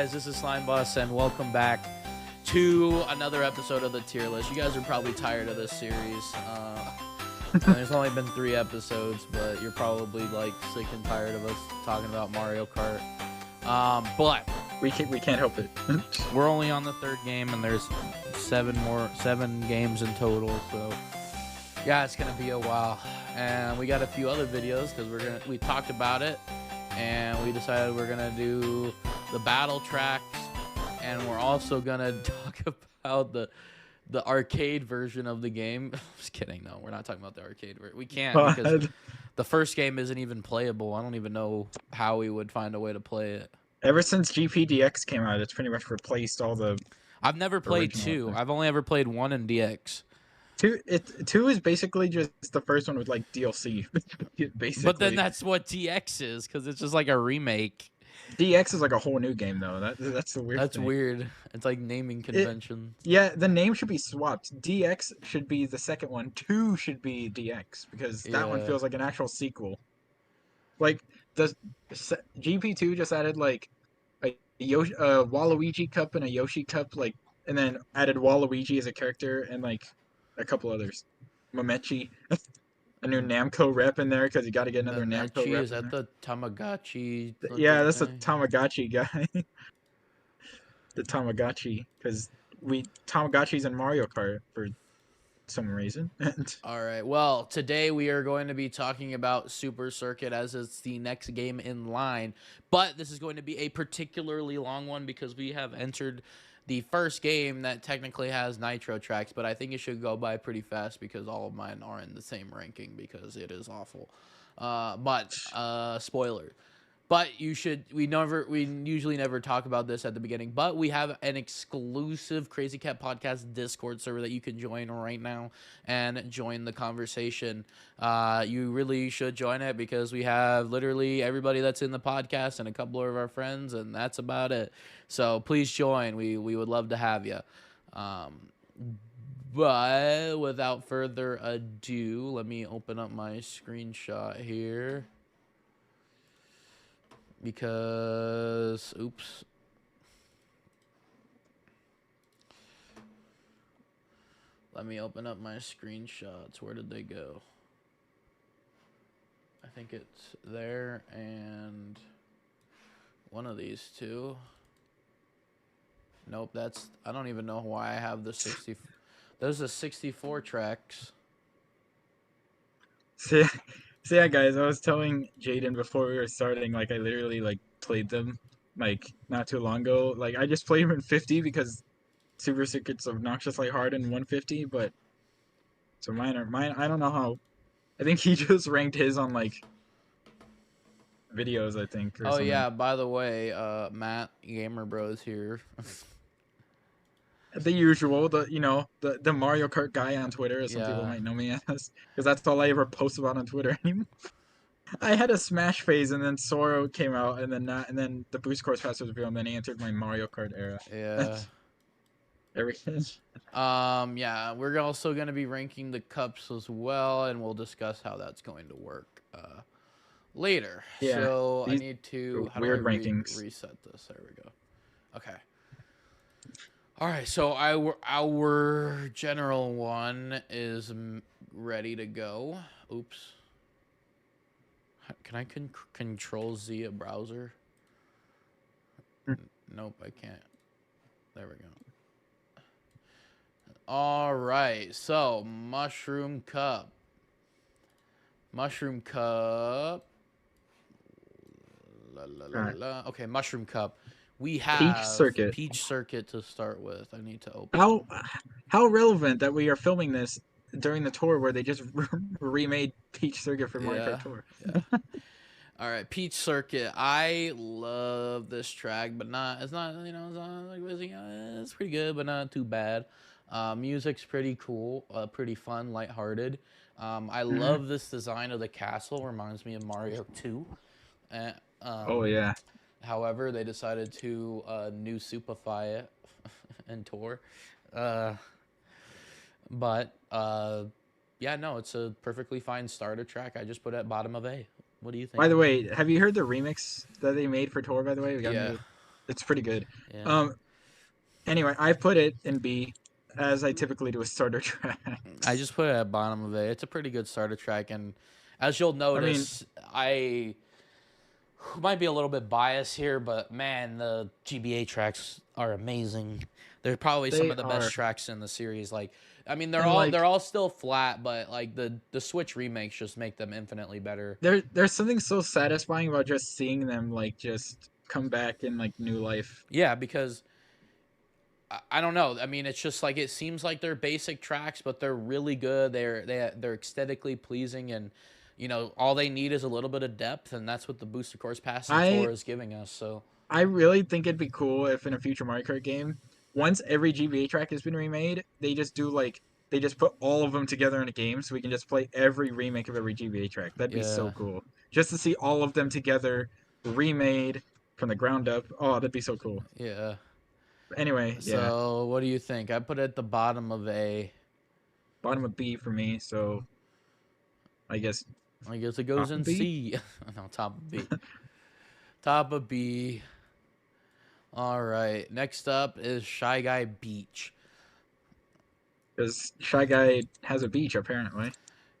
guys? This is Slime Bus, and welcome back to another episode of the tier list. You guys are probably tired of this series. There's only been 3 episodes, but you're probably like sick and tired of us talking about Mario Kart. But we can't help it. We're only on the 3rd game, and there's 7 games in total. So yeah, it's gonna be a while. And we got a few other videos because we talked about it, and we decided we're gonna do the battle tracks, and we're also gonna talk about the arcade version of the game. Just kidding. No, we're not talking about the arcade version. We can't because the first game isn't even playable. I don't even know how we would find a way to play it. Ever since GPDX came out, it's pretty much replaced all the. I've never played 2. I've only ever played 1 in DX. 2 is basically just the first one with like DLC, basically. But then that's what DX is, because it's just like a remake. DX is like a whole new game though. That's the weird. That's thing. Weird. It's like naming convention. Yeah, the name should be swapped. DX should be the second one. 2 should be DX because that one feels like an actual sequel. Like the GP2 just added like a Waluigi Cup and a Yoshi Cup, like, and then added Waluigi as a character and like a couple others. Momechi, a new Namco rep in there because you got to get another Namco rep. Is that the Tamagotchi? Yeah, that's a Tamagotchi guy. The Tamagotchi, because Tamagotchi's in Mario Kart for some reason. All right. Well, today we are going to be talking about Super Circuit as it's the next game in line, but this is going to be a particularly long one because we have entered the first game that technically has nitro tracks, but I think it should go by pretty fast because all of mine are in the same ranking because it is awful. But spoiler. But we usually never talk about this at the beginning, but we have an exclusive Crazy Cat Podcast Discord server that you can join right now and join the conversation. You really should join it because we have literally everybody that's in the podcast and a couple of our friends, and that's about it. So please join. We would love to have you. But without further ado, let me open up my screenshot here. Because, oops. Let me open up my screenshots. Where did they go? I think it's there and one of these two. Nope, I don't even know why I have the 60. There's the 64 tracks. See? So yeah, guys, I was telling Jaden before we were starting, like, I literally, like, played them, like, not too long ago. Like, I just played them in 50 because Super Circuit's obnoxiously hard in 150, but so mine, I don't know how. I think he just ranked his on, like, videos, I think, or something. Yeah, by the way, Matt Gamer Bros here. The usual, the Mario Kart guy on Twitter, as some people might know me as, because that's all I ever post about on Twitter anymore. I had a Smash phase, and then Sora came out, and then the Boost Course Pass was revealed, and then he entered my Mario Kart era. Yeah. Everything. Yeah, we're also going to be ranking the cups as well, and we'll discuss how that's going to work later. Yeah. So I need to weird rankings. Reset this. There we go. Okay. All right, so our general one is ready to go. Oops. Can I control Z a browser? Nope, I can't. There we go. All right, so Mushroom Cup. Mushroom Cup. Okay, Mushroom Cup. We have Peach Circuit to start with. I need to open. How relevant that we are filming this during the tour where they just remade Peach Circuit for Mario Kart Tour. Yeah. All right, Peach Circuit. I love this track, but it's not it's pretty good, but not too bad. Music's pretty cool, pretty fun, lighthearted. I love this design of the castle. Reminds me of Mario 2. Oh yeah. However, they decided to new Superify it and Tour. But yeah, no, it's a perfectly fine starter track. I just put it at bottom of A. What do you think? By the way, have you heard the remix that they made for Tour, by the way? Yeah. It's pretty good. Yeah. Um. Anyway, I put it in B, as I typically do with starter I tracks. just put it at bottom of it. It's a pretty good starter track, and as you'll I mean, notice, I might be a little bit biased here, but man, the GBA tracks are amazing. They're probably some they of the best are, tracks in the series. Like, I mean, and they're like all still flat, but like the Switch remakes just make them infinitely better. there's something so satisfying about just seeing them like just come back in like new life. Yeah, because I don't know. I mean, it's just like it seems like they're basic tracks, but they're really good. They're aesthetically pleasing, and you know all they need is a little bit of depth, and that's what the booster course pass and I tour is giving us. So I really think it'd be cool if in a future Mario Kart game, once every GBA track has been remade, they just do like they just put all of them together in a game, so we can just play every remake of every GBA track. That'd be so yeah, cool. Just to see all of them together, remade from the ground up. Oh, that'd be so cool. yeah. Anyway, yeah, So what do you think? I put it at the bottom of A. bottom of B for me. So I guess I guess it goes top in of B C. No, top of B. Top of B. All right. Next up is Shy Guy Beach. because Shy Guy has a beach apparently.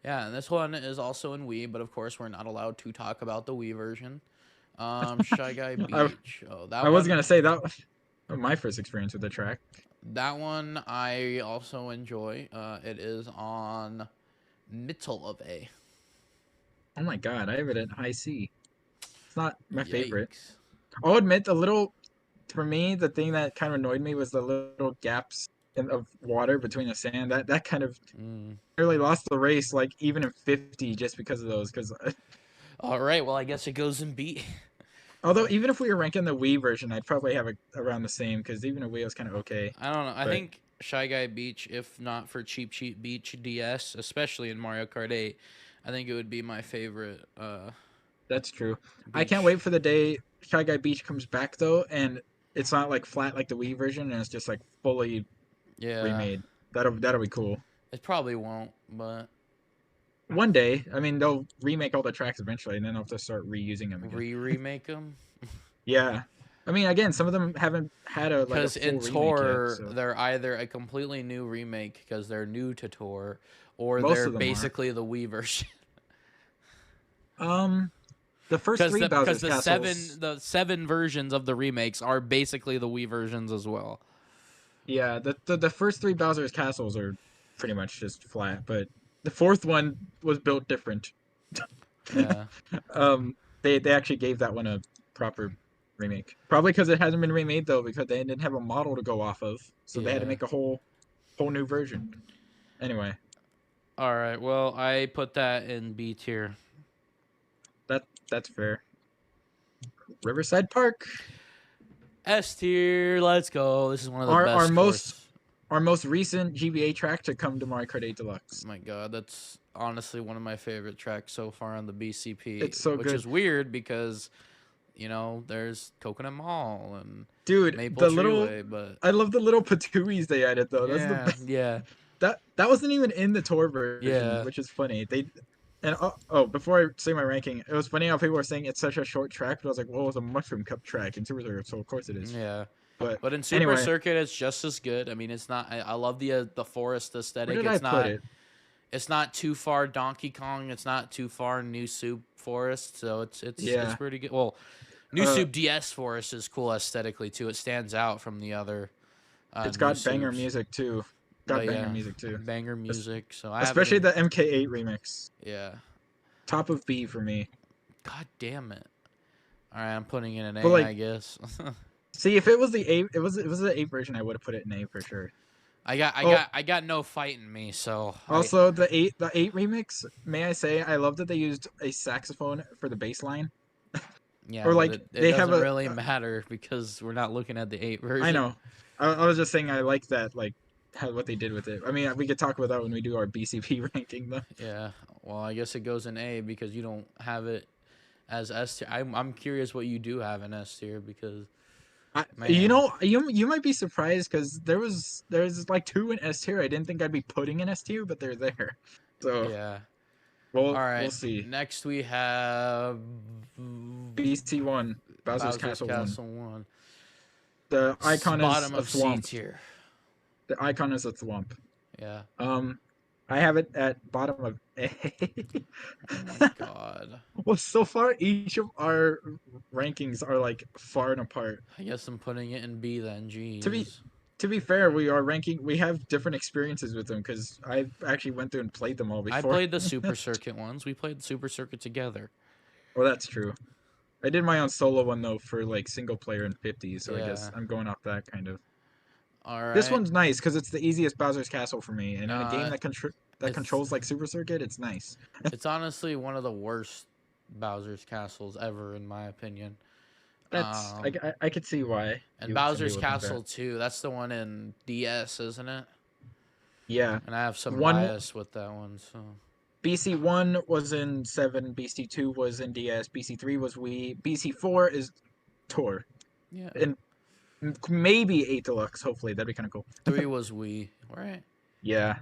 Yeah, and this one is also in Wii, but of course we're not allowed to talk about the Wii version. Shy Guy I Beach. Oh, I was gonna say that was my first experience with the track. that one I also enjoy. It is on middle of A. Oh my god, I have it at high C. It's not my favorite. Yikes. I'll admit the little for me the thing that kind of annoyed me was the little gaps of water between the sand. That kind of Mm. nearly lost the race, like even in 50, just because of those. Because All right. Well, I guess it goes in B. although even if we were ranking the Wii version, I'd probably have it around the same. Because even a Wii was kind of okay. I don't know. I But think Shy Guy Beach, if not for Cheap Beach DS, especially in Mario Kart 8, I think it would be my favorite that's true. I can't beach. wait for the day Shy Guy Beach comes back though, and it's not like flat like the Wii version, and it's just like fully Yeah, remade. That'll be cool. it probably won't, but One day, I mean, they'll remake all the tracks eventually, and then they'll have to start reusing them again. remake them. Yeah, I mean, again, some of them haven't had a like a Because in full remake yet, Tour, so they're either a completely new remake because they're new to Tour, or most they're of them are. basically the Wii version. Um, the first three Because Bowser's Castles, the seven versions of the remakes are basically the Wii versions as well. yeah, the first three Bowser's Castles are pretty much just flat, but the fourth one was built different. Yeah, They actually gave that one a proper remake, probably because it hasn't been remade though, because they didn't have a model to go off of, so they had to yeah. make a whole new version. Anyway, All right. Well, I put that in B tier. that's fair. Riverside Park, S tier. Let's go. This is one of the our our best most course. our most recent GBA track to come to Mario Kart 8 Deluxe. My God, that's honestly one of my favorite tracks so far on the BCP, It's so which good, is weird because you know there's Coconut Mall and dude. Maple The little Treeway, but I love the little patooies they added though. That's the yeah, best. yeah, That wasn't even in the tour version, yeah, which is funny. They and before I say my ranking, it was funny how people were saying it's such a short track, but I was like, well, it's a Mushroom Cup track in Super Circuit, so of course it is. yeah. But But in Super anyway, Circuit, it's just as good. I mean, it's not. I love the forest where aesthetic. did I put it? It's not too far Donkey Kong. It's not too far New Soup Forest. So it's Yeah, pretty good. Well, New uh, Soup DS Forest is cool aesthetically too. It stands out from the other it's New got banger Soups. music too. Got But banger yeah, music too. banger music. So I have it Especially in. the MK8 remix. Yeah. Top of B for me. God damn it. All right, I'm putting in an But A, like, I guess. see, if it was the eight, it was the eight version, I would have put it in A for sure. Oh, I got no fight in me. So I also the eight remix. May I say, I love that they used a saxophone for the bass line. yeah, Or but like it they have doesn't a. really matter because we're not looking at the 8 I version. know. I was just saying I like that, like how what they did with it. I mean, we could talk about that when we do our BCP ranking though. Yeah. Well, I guess it goes in A because you don't have it as S tier. I'm curious what you do have in S tier because You man, know, you might be surprised because there's like two in S tier. I didn't think I'd be putting in S tier, but they're there. So yeah. All we'll right. see. Next we have BC1, Bowser's Bowser's Castle 1. Castle 1. The icon is Bottom a of C thwomp. tier. The icon is a thwomp. Yeah. I have it at bottom of A. Oh my god. Well, so far each of our rankings are like far and apart. I guess I'm putting it in B then. To be Jeez. to be fair, we are ranking. We have different experiences with them because I actually went through and played them all I before. played the Super Circuit ones. We played the Super Circuit together. Well, that's true. I did my own solo one though for like single player and 50, so I guess Yeah. I'm going off that kind of. All This right. one's nice because it's the easiest Bowser's Castle for me, and in a game Uh, that it's controls like Super Circuit, it's nice. it's honestly one of the worst Bowser's Castles ever, in my opinion. That's Um, I could see why and you some Bowser's people think that. Castle 2, that's the one in DS, isn't it? Yeah, And I have some one bias with that one, so BC1 was in 7, BC2 was in DS, BC3 was Wii, BC4 is Tour, yeah. and maybe 8 Deluxe. Hopefully, that'd be kind of cool. 3 was Wii, right? Yeah,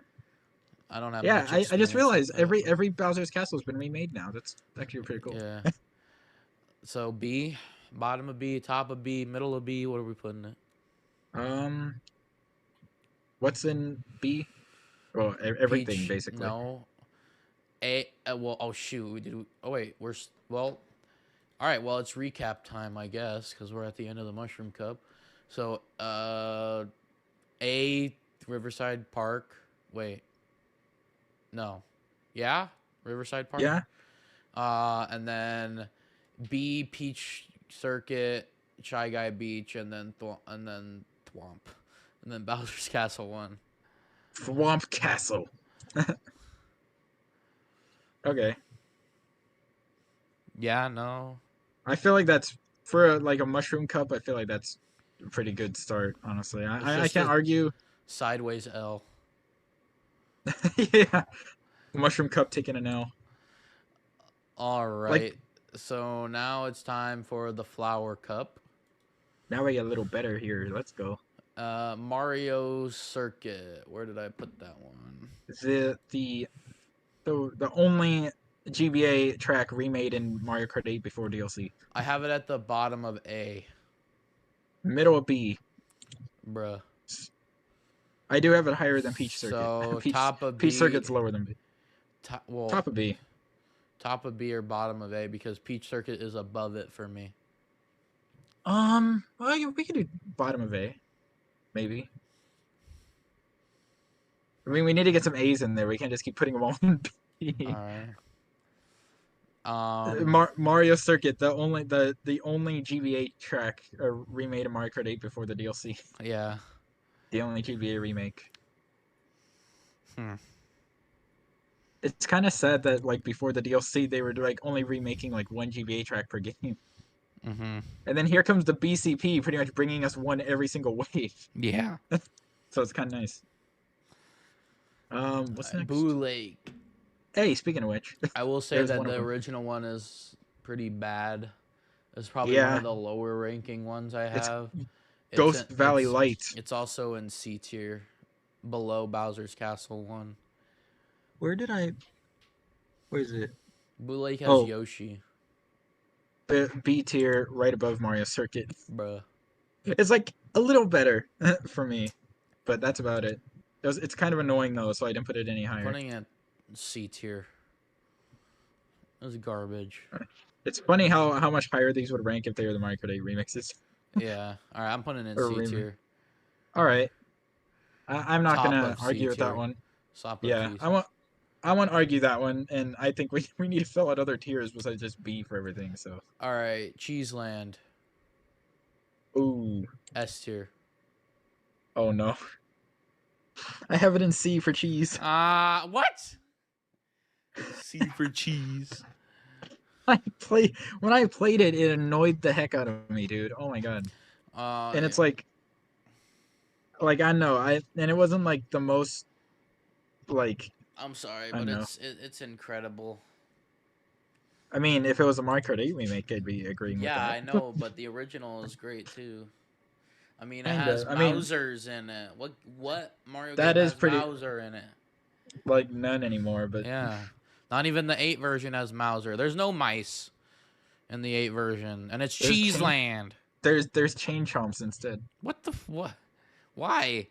I don't have yeah. much I just experience with realized that. every Bowser's Castle has been remade now. That's actually pretty cool. Yeah. So B, bottom of B, top of B, middle of B. What are we putting it? Um, what's in B? Well, everything Peach. basically. No. A. Well. Oh shoot. Oh wait. Well. All right. Well, it's recap time, I guess, because we're at the end of the Mushroom Cup. So, A. Riverside Park. Wait. No. Yeah. Riverside Park. Yeah, And then B. Peach Circuit, Shy Guy Beach, and then Thwomp, and then Bowser's Castle 1. Swamp Castle. Okay, Yeah. No. I feel like that's for like a Mushroom Cup. I feel like that's a pretty good start. Honestly, It's I just can't a argue. sideways L. Yeah, Mushroom Cup taking an L. All Like right. So now it's time for the Flower Cup. now we get a little better here. Let's go. Mario Circuit. Where did I put that one? The only GBA track remade in Mario Kart 8 before DLC. I have it at the bottom of A. Middle of B. Bruh. I do have it higher than Peach Circuit. So Peach top of Peach B. Circuit's lower than B. Well, Top of B. top of B or bottom of A because Peach Circuit is above it for me. Well, we could do bottom of A, maybe. I mean, we need to get some A's in there. We can't just keep putting them all in B. All right. Mario Circuit, the only GBA track remade in Mario Kart 8 before the DLC. Yeah. The only GBA remake. Hmm. It's kind of sad that like before the DLC they were like only remaking like one GBA track per game. Mm-hmm. And then here comes the BCP, pretty much bringing us one every single wave. Yeah. So it's kind of nice. What's next? Boo Lake. Hey, speaking of which, I will say that the original one is pretty bad. It's probably one of the lower ranking ones I have. Ghost Valley Light. It's also in C tier, below Bowser's Castle 1. Where is it? Boo Lake has Yoshi. B tier, right above Mario Circuit. Bruh. It's like a little better for me, but that's about it. It's kind of annoying though, so I didn't put it any higher. Putting it C tier. It was garbage. It's funny how much higher these would rank if they were the Mario Kart 8 remixes. Yeah. All right, I'm putting it in C tier. All right. I'm not gonna argue with that one. Yeah, I won't argue that one, and I think we need to fill out other tiers besides just B for everything. So. All right, Cheeseland. Ooh. S tier. Oh no. I have it in C for cheese. What? C for cheese. When I played it, it annoyed the heck out of me, dude. Oh my god. And it's like I know, and it wasn't like the most like. I'm sorry, but it's incredible. I mean, if it was a Mario Kart 8 remake, I'd be agreeing with that. Yeah, I know, but the original is great too. I mean, it has Bowser's in it. What Mario game has Bowser in it? Like none anymore, but yeah, not even the 8 version has Bowser. There's no mice in the 8 version, and it's Cheeseland. there's chain chomps instead. What the what? Why?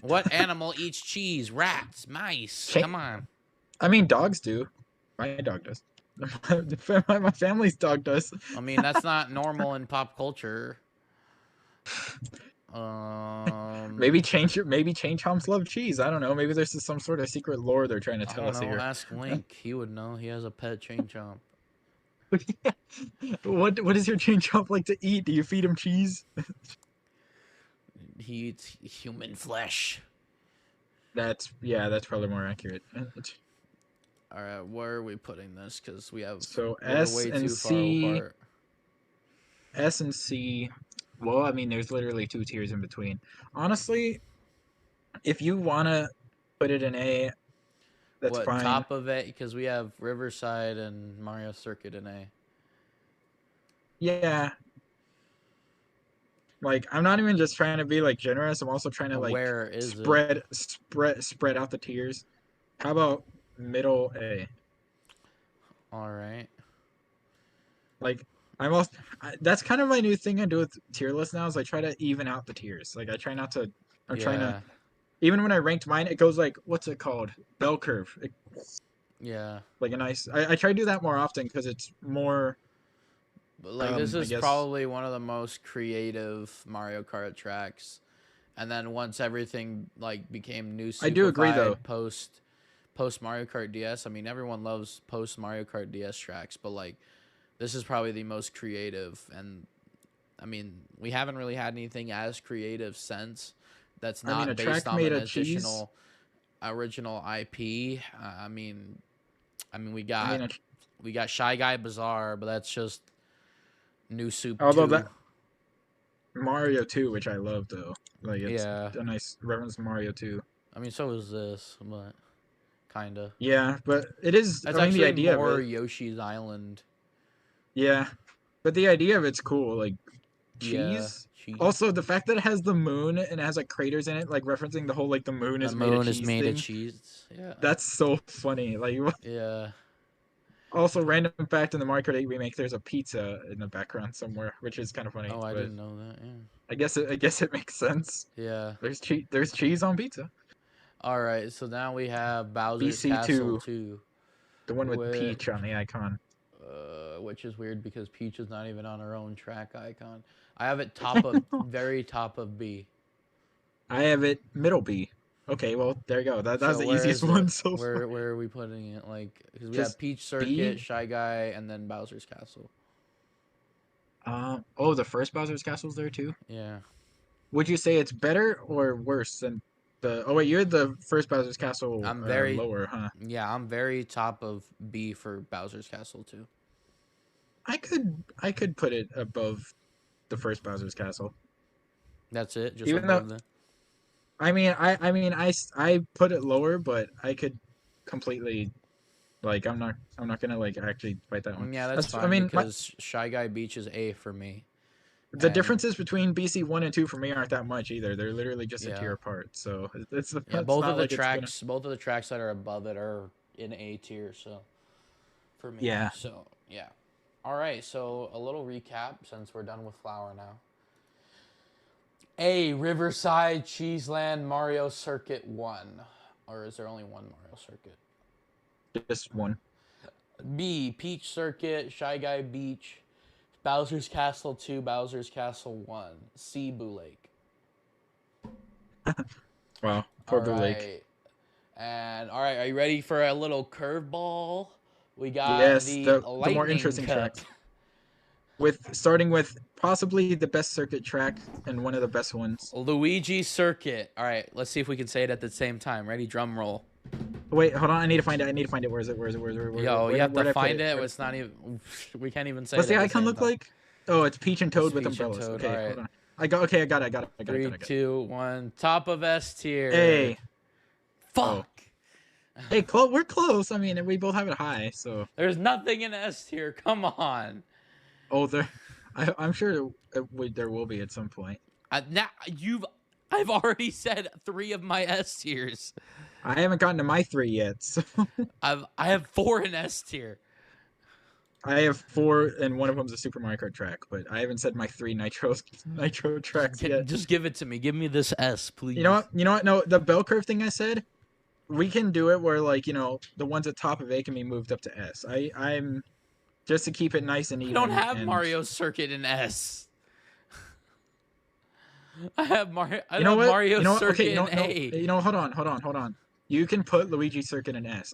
What animal eats cheese? Rats, mice. Chain. Come on. I mean, dogs do. My dog does. My family's dog does. I mean, that's not normal in pop culture. Maybe chain chomps love cheese. I don't know. Maybe there's some sort of secret lore they're trying to I tell don't us know. here. Ask Link. He would know. He has a pet chain chomp. What is your chain chomp like to eat? Do you feed him cheese? He eats human flesh. That's probably more accurate. All right, where are we putting this? Because we're S way and too C. far apart. S and C. Well, I mean, there's literally 2 tiers in between. Honestly, if you wanna put it in A, that's What fine. top of it? Because we have Riverside and Mario Circuit in A. Yeah. Like, I'm not even just trying to be like generous. I'm also trying to like Where is spread out the tiers. How about middle A? All right. Like, that's kind of my new thing I do with tier lists now is I try to even out the tiers. Like, I try not to. I'm trying to. Even when I ranked mine, it goes like, what's it called? Bell curve. Yeah. Like a nice. I try to do that more often because it's more. But like this is probably one of the most creative Mario Kart tracks. And then once everything like became new, I do agree though. Post Mario Kart DS. I mean, everyone loves post Mario Kart DS tracks, but like this is probably the most creative. And I mean, we haven't really had anything as creative since. That's not based on an additional original IP. I mean, we got Shy Guy Bazaar, but that's just new soup. Although that Mario 2, which I love though, like it's a nice reference to Mario 2. I mean, so is this, but kinda. Yeah, but it is. That's I mean, actually the idea more of it, Yoshi's Island. Yeah, but the idea of it's cool. Like cheese. Yeah, cheese. Also, the fact that it has the moon and it has like craters in it, like referencing the whole like the moon is made of cheese. Yeah, that's so funny. Like yeah. Also, random fact in the Mario Kart 8 remake, there's a pizza in the background somewhere, which is kind of funny. Oh, I didn't know that. Yeah. I guess it makes sense. Yeah. There's cheese on pizza. All right, so now we have Bowser's Castle 2. The one with Peach on the icon. Which is weird because Peach is not even on her own track icon. I have it very top of B. I have it middle B. Okay, well there you go. That's the easiest one so far. Where are we putting it? Like, because we have Peach Circuit, Shy Guy, and then Bowser's Castle. Oh, the first Bowser's Castle's there too. Yeah. Would you say it's better or worse than the? Oh wait, you're the first Bowser's Castle. I'm very lower, huh? Yeah, I'm very top of B for Bowser's Castle too. I could put it above the first Bowser's Castle. That's it. Just even though. I mean, I put it lower, but I could completely, like, I'm not gonna like actually fight that one. Yeah, that's fine. I mean, because Shy Guy Beach is A for me. The differences between BC 1 and 2 for me aren't that much either. They're literally just a tier apart. So it's both of the tracks that are above it are in A tier. So for me, yeah. So yeah. All right. So a little recap since we're done with Flower now. A, Riverside, Cheeseland, Mario Circuit 1. Or is there only one Mario Circuit? Just one. B, Peach Circuit, Shy Guy Beach, Bowser's Castle 2, Bowser's Castle 1. C, Boo Lake. Wow, poor Boo Lake. And, all right, are you ready for a little curveball? We got the more interesting tracks. Starting with possibly the best circuit track and one of the best ones. Luigi Circuit. All right, let's see if we can say it at the same time. Ready? Drum roll. Wait, hold on. I need to find it. Where is it? Yo, you have to find it. It's not even. We can't even say. What's the icon look like? Oh, it's Peach and Toad with umbrellas. Okay, hold on. I got it. 3, 2, 1. Top of S tier. A. Fuck. Oh. Hey, we're close. I mean, we both have it high, so. There's nothing in S tier. Come on. Oh, I'm sure there will be at some point. I've already said 3 of my S tiers. I haven't gotten to my 3 yet. So I have 4 in S tier. I have 4, and one of them's a Super Mario Kart track, but I haven't said my 3 Nitro tracks yet. Just give it to me. Give me this S, You know please. what? You know what? No, the bell curve thing I said, we can do it where like the ones at top of A can be moved up to S. I'm just to keep it nice and I don't even. have And Mario Circuit in S. I have Mario. I you know have what? Mario You know what? Okay, Circuit you know in what? No, A. hold on. You can put Luigi Circuit in S.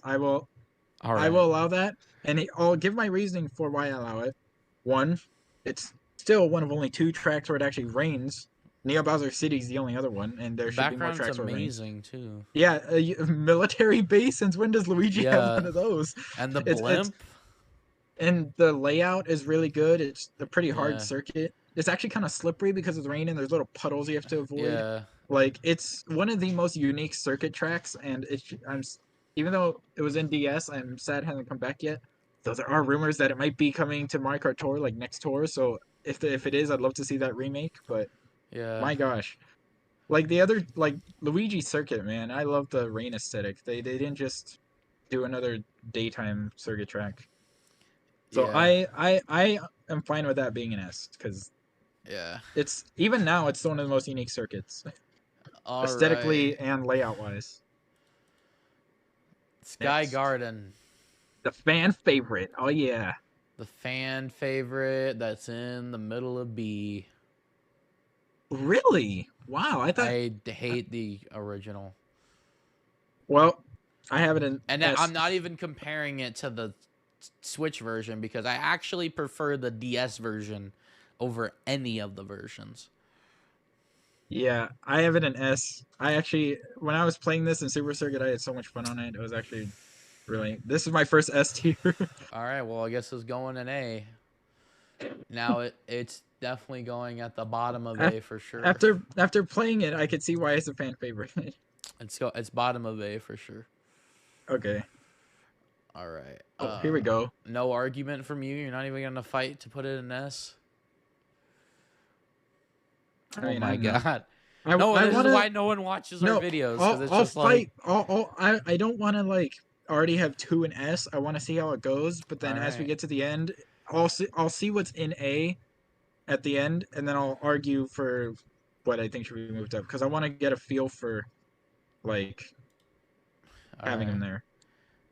All I right. will allow that, and I'll give my reasoning for why I allow it. One, it's still one of only 2 tracks where it actually rains. Neo Bowser City is the only other one, and there The should be more background's tracks where it rains. amazing too. Yeah, a military base. Since when does Luigi have Yeah, one of those? and the It's blimp. and the layout is really good. It's a pretty hard Yeah, circuit. It's actually kind of slippery because of the rain, and there's little puddles you have to avoid. yeah, Like it's one of the most unique circuit tracks, and even though it was in DS, I'm sad it hasn't come back yet. Though there are rumors that it might be coming to Mario Kart Tour like next tour. So if it is, I'd love to see that remake. But yeah, my gosh, like the other like Luigi Circuit, man, I love the rain aesthetic. They didn't just do another daytime circuit track. So yeah, I am fine with that being an S because yeah. it's even now it's one of the most unique circuits All right. aesthetically and layout wise. Sky Next, Garden, the fan favorite. Oh yeah, the fan favorite that's in the middle of B. really? Wow, I thought. I hate the original. Well, I have it in And S. I'm not even comparing it to the Switch version because I actually prefer the DS version over any of the versions. Yeah, I have it in S. I actually, when I was playing this in Super Circuit, I had so much fun on it. It was actually really. This is my first S tier. All right, well, I guess it's going in A. Now it's definitely going at the bottom of A for sure. After playing it, I could see why it's a fan favorite. It's bottom of A for sure. Okay. All right. Oh, here we go. No argument from you. You're not even gonna fight to put it in S. I Oh mean, my I'm not. god. I This is want why to. no one watches our No, videos because it's I'll just like, fight. I don't want to like already have 2 in S. I want to see how it goes. But all then as we right, get to the end, I'll see what's in A at the end, and then I'll argue for what I think should be moved up because I want to get a feel for like all having right, him there.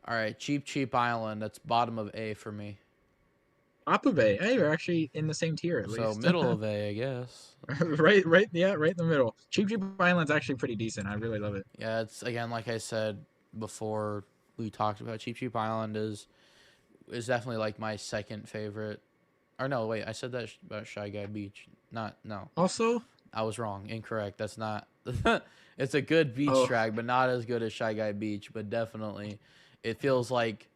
all right. Cheap Island. That's bottom of A for me. Apube, hey, you're actually in the same tier at So least. middle of A, I guess. Yeah, right in the middle. Cheap Cheap Island's actually pretty decent. I really love it. Yeah, it's again like I said before we talked about Cheap Island is definitely like my second favorite. Or no, wait, I said that about Shy Guy Beach. Not no, Also, I was wrong. Incorrect. That's not. It's a good beach oh, track, but not as good as Shy Guy Beach. But definitely, it feels like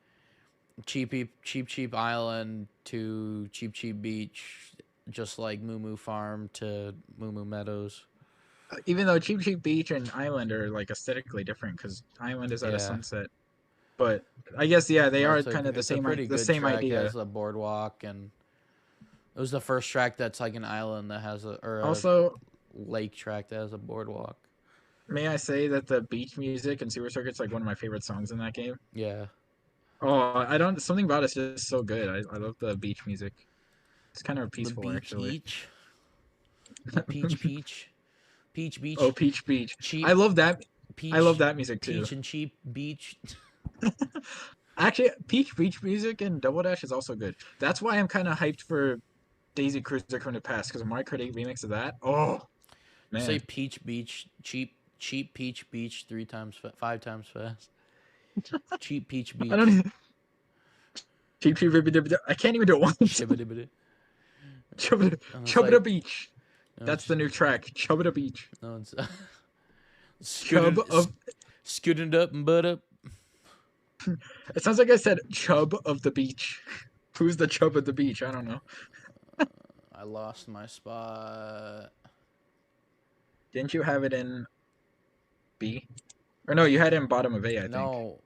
Cheap Island to Cheap Beach, just like Moo Moo Farm to Moo Moo Meadows. even though Cheap Cheap Beach and Island are like aesthetically different because Island is at a Yeah. sunset, but I guess yeah, they Well, are kind of it's a pretty the good same track. It idea. has a boardwalk, and it was the first track that's like an island that has a Also, lake track that has a boardwalk. may I say that the beach music in Super Circuit's like one of my favorite songs in that game. Yeah, Oh, I don't. Something about it's just so good. I love the beach music. It's kind of the peaceful, beach actually. each, the peach Oh, beach, Peach Beach. I cheap love that. I love peach, that music too. peach and cheap beach. Actually, Peach Beach music and Double Dash is also good. That's why I'm kind of hyped for Daisy Cruiser coming to pass because Mario Kart 8 remix of that. Oh You say man, peach beach, cheap peach beach 3 times, 5 times fast. Cheap peach I don't beach. even. Cheap Cheap I can't even do it once. Shibbity It's Chubba like Beach. no, That's the new track. Chubba Beach. no, it's Chub of. scooting up and butt up. It sounds like I said Chub of the Beach. Who's the Chub of the Beach? I don't know. I lost my spot. Didn't you have it in B? Or no, you had it in bottom of A, I think. No,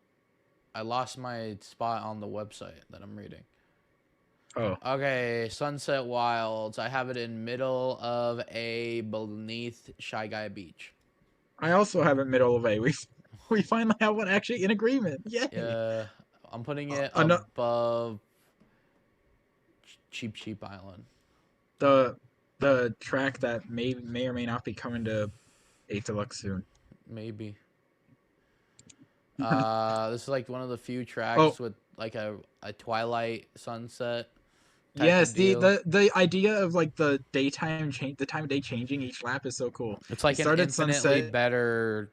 I lost my spot on the website that I'm reading. Oh, Okay, Sunset Wilds. I have it in middle of A beneath Shy Guy Beach. I also have it middle of A. We finally have one actually in agreement. Yay! Yeah, I'm putting it No, above. Cheap Island. The track that may or may not be coming to 8 Deluxe soon. Maybe. This is like one of the few Oh, tracks with like a twilight sunset type yes, of deal. the idea of like the time of day changing each lap is so cool. It's You like an start at infinitely sunset. better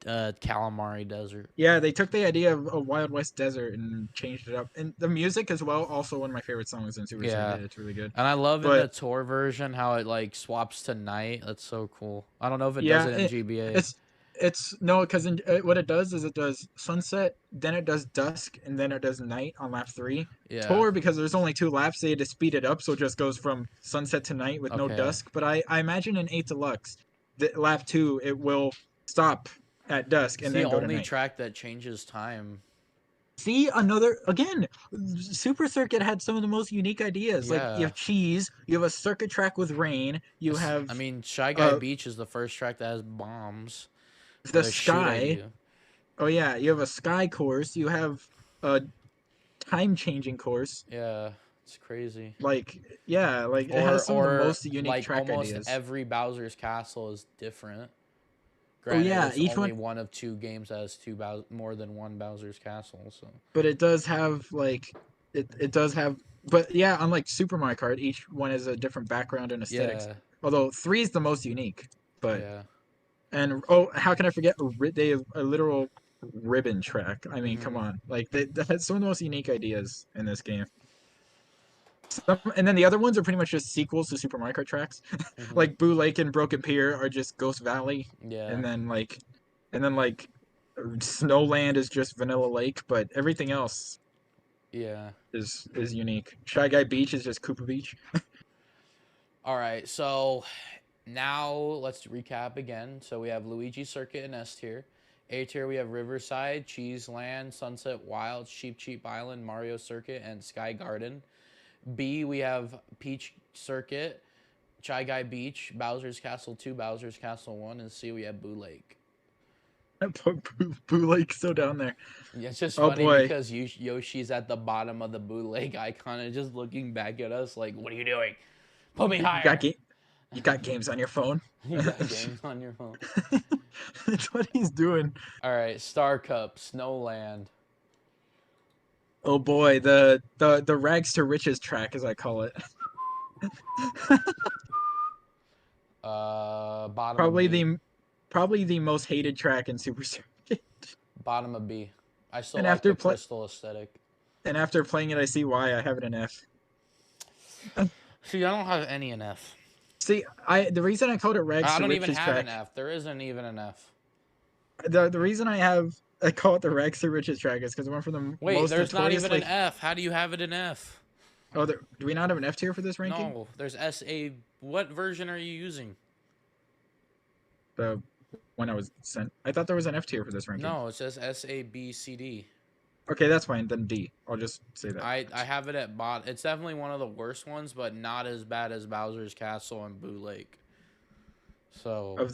calamari desert. Yeah, they took the idea of a Wild West desert and changed it up. And the music as well, also one of my favorite songs in Super Yeah. Circuit. It's really good. And I love in the But tour version how it like swaps to night. That's so cool. I don't know if it does yeah, it in GBA. it's no, because what it does is it does sunset, then it does dusk, and then it does night on lap 3. Yeah. Tour, because there's only 2 laps, they had to speed it up, so it just goes from sunset to night with no Okay. dusk. But I imagine in 8 Deluxe, lap 2 it will stop at dusk It's and the then go to only night. track that changes time. See, another again. Super Circuit had some of the most unique ideas. Like you Yeah. have cheese, you have a circuit track with rain, you have I mean, Shy Guy uh Beach is the first track that has bombs where the they shoot at sky. you. Oh yeah, you have a sky course. You have a time changing course. Yeah, it's crazy. Like yeah, like it has some of the Or most unique like track almost ideas. every Bowser's Castle is different. Oh Granted, yeah, it's each only one, one of 2 games that has more than one Bowser's Castle. So but it does have like it does have. But yeah, unlike Super Mario Kart, each one has a different background and aesthetics. yeah, Although 3 is the most unique, but yeah. and oh, how can I forget? They have a literal ribbon track. I mean, come Mhm. on, like they had some of the most unique ideas in this game. And then the other ones are pretty much just sequels to Super Mario Kart tracks. Mhm. Like Boo Lake and Broken Pier are just Ghost Valley, Yeah. and then like Snowland is just Vanilla Lake, but everything else Yeah. is unique. Shy Guy Beach is just Koopa Beach. All right. So now let's recap again. So we have Luigi Circuit in S tier. A tier we have Riverside, Cheese Land, Sunset Wild, Cheap Island, Mario Circuit, and Sky Garden. B we have Peach Circuit, Shy Guy Beach, Bowser's Castle 2, Bowser's Castle 1, and C we have Boo Lake. Boo Lake so down there. Yeah, it's just Oh funny boy, because Yoshi's at the bottom of the Boo Lake icon and just looking back at us like, what are you doing? Put me you got higher. you got games on your phone. You got games on your phone. That's what he's doing. All right, Star Cup, Snowland. Oh boy, the rags to riches track, as I call it. Bottom of probably B. the probably the most hated track in Super Circuit. Bottom of B. I still And like after the play crystal aesthetic. and after playing it, I see why I have it in F. See, I don't have any in F. See, the reason I called it rags I to don't even riches have an track. F. There isn't even an F. The reason I call it the rags to riches track is because it went from the Wait, most there's not even an notoriously. F. How do you have it in F? Oh, do we not have an F tier for this ranking? No, there's SA. What version are you using? The when I was sent, I thought there was an F tier for this ranking. No, it says SABCD. Okay, that's fine. Then D. I'll just say that. I have it at bot. It's definitely one of the worst ones, but not as bad as Bowser's Castle and Boo Lake. So Of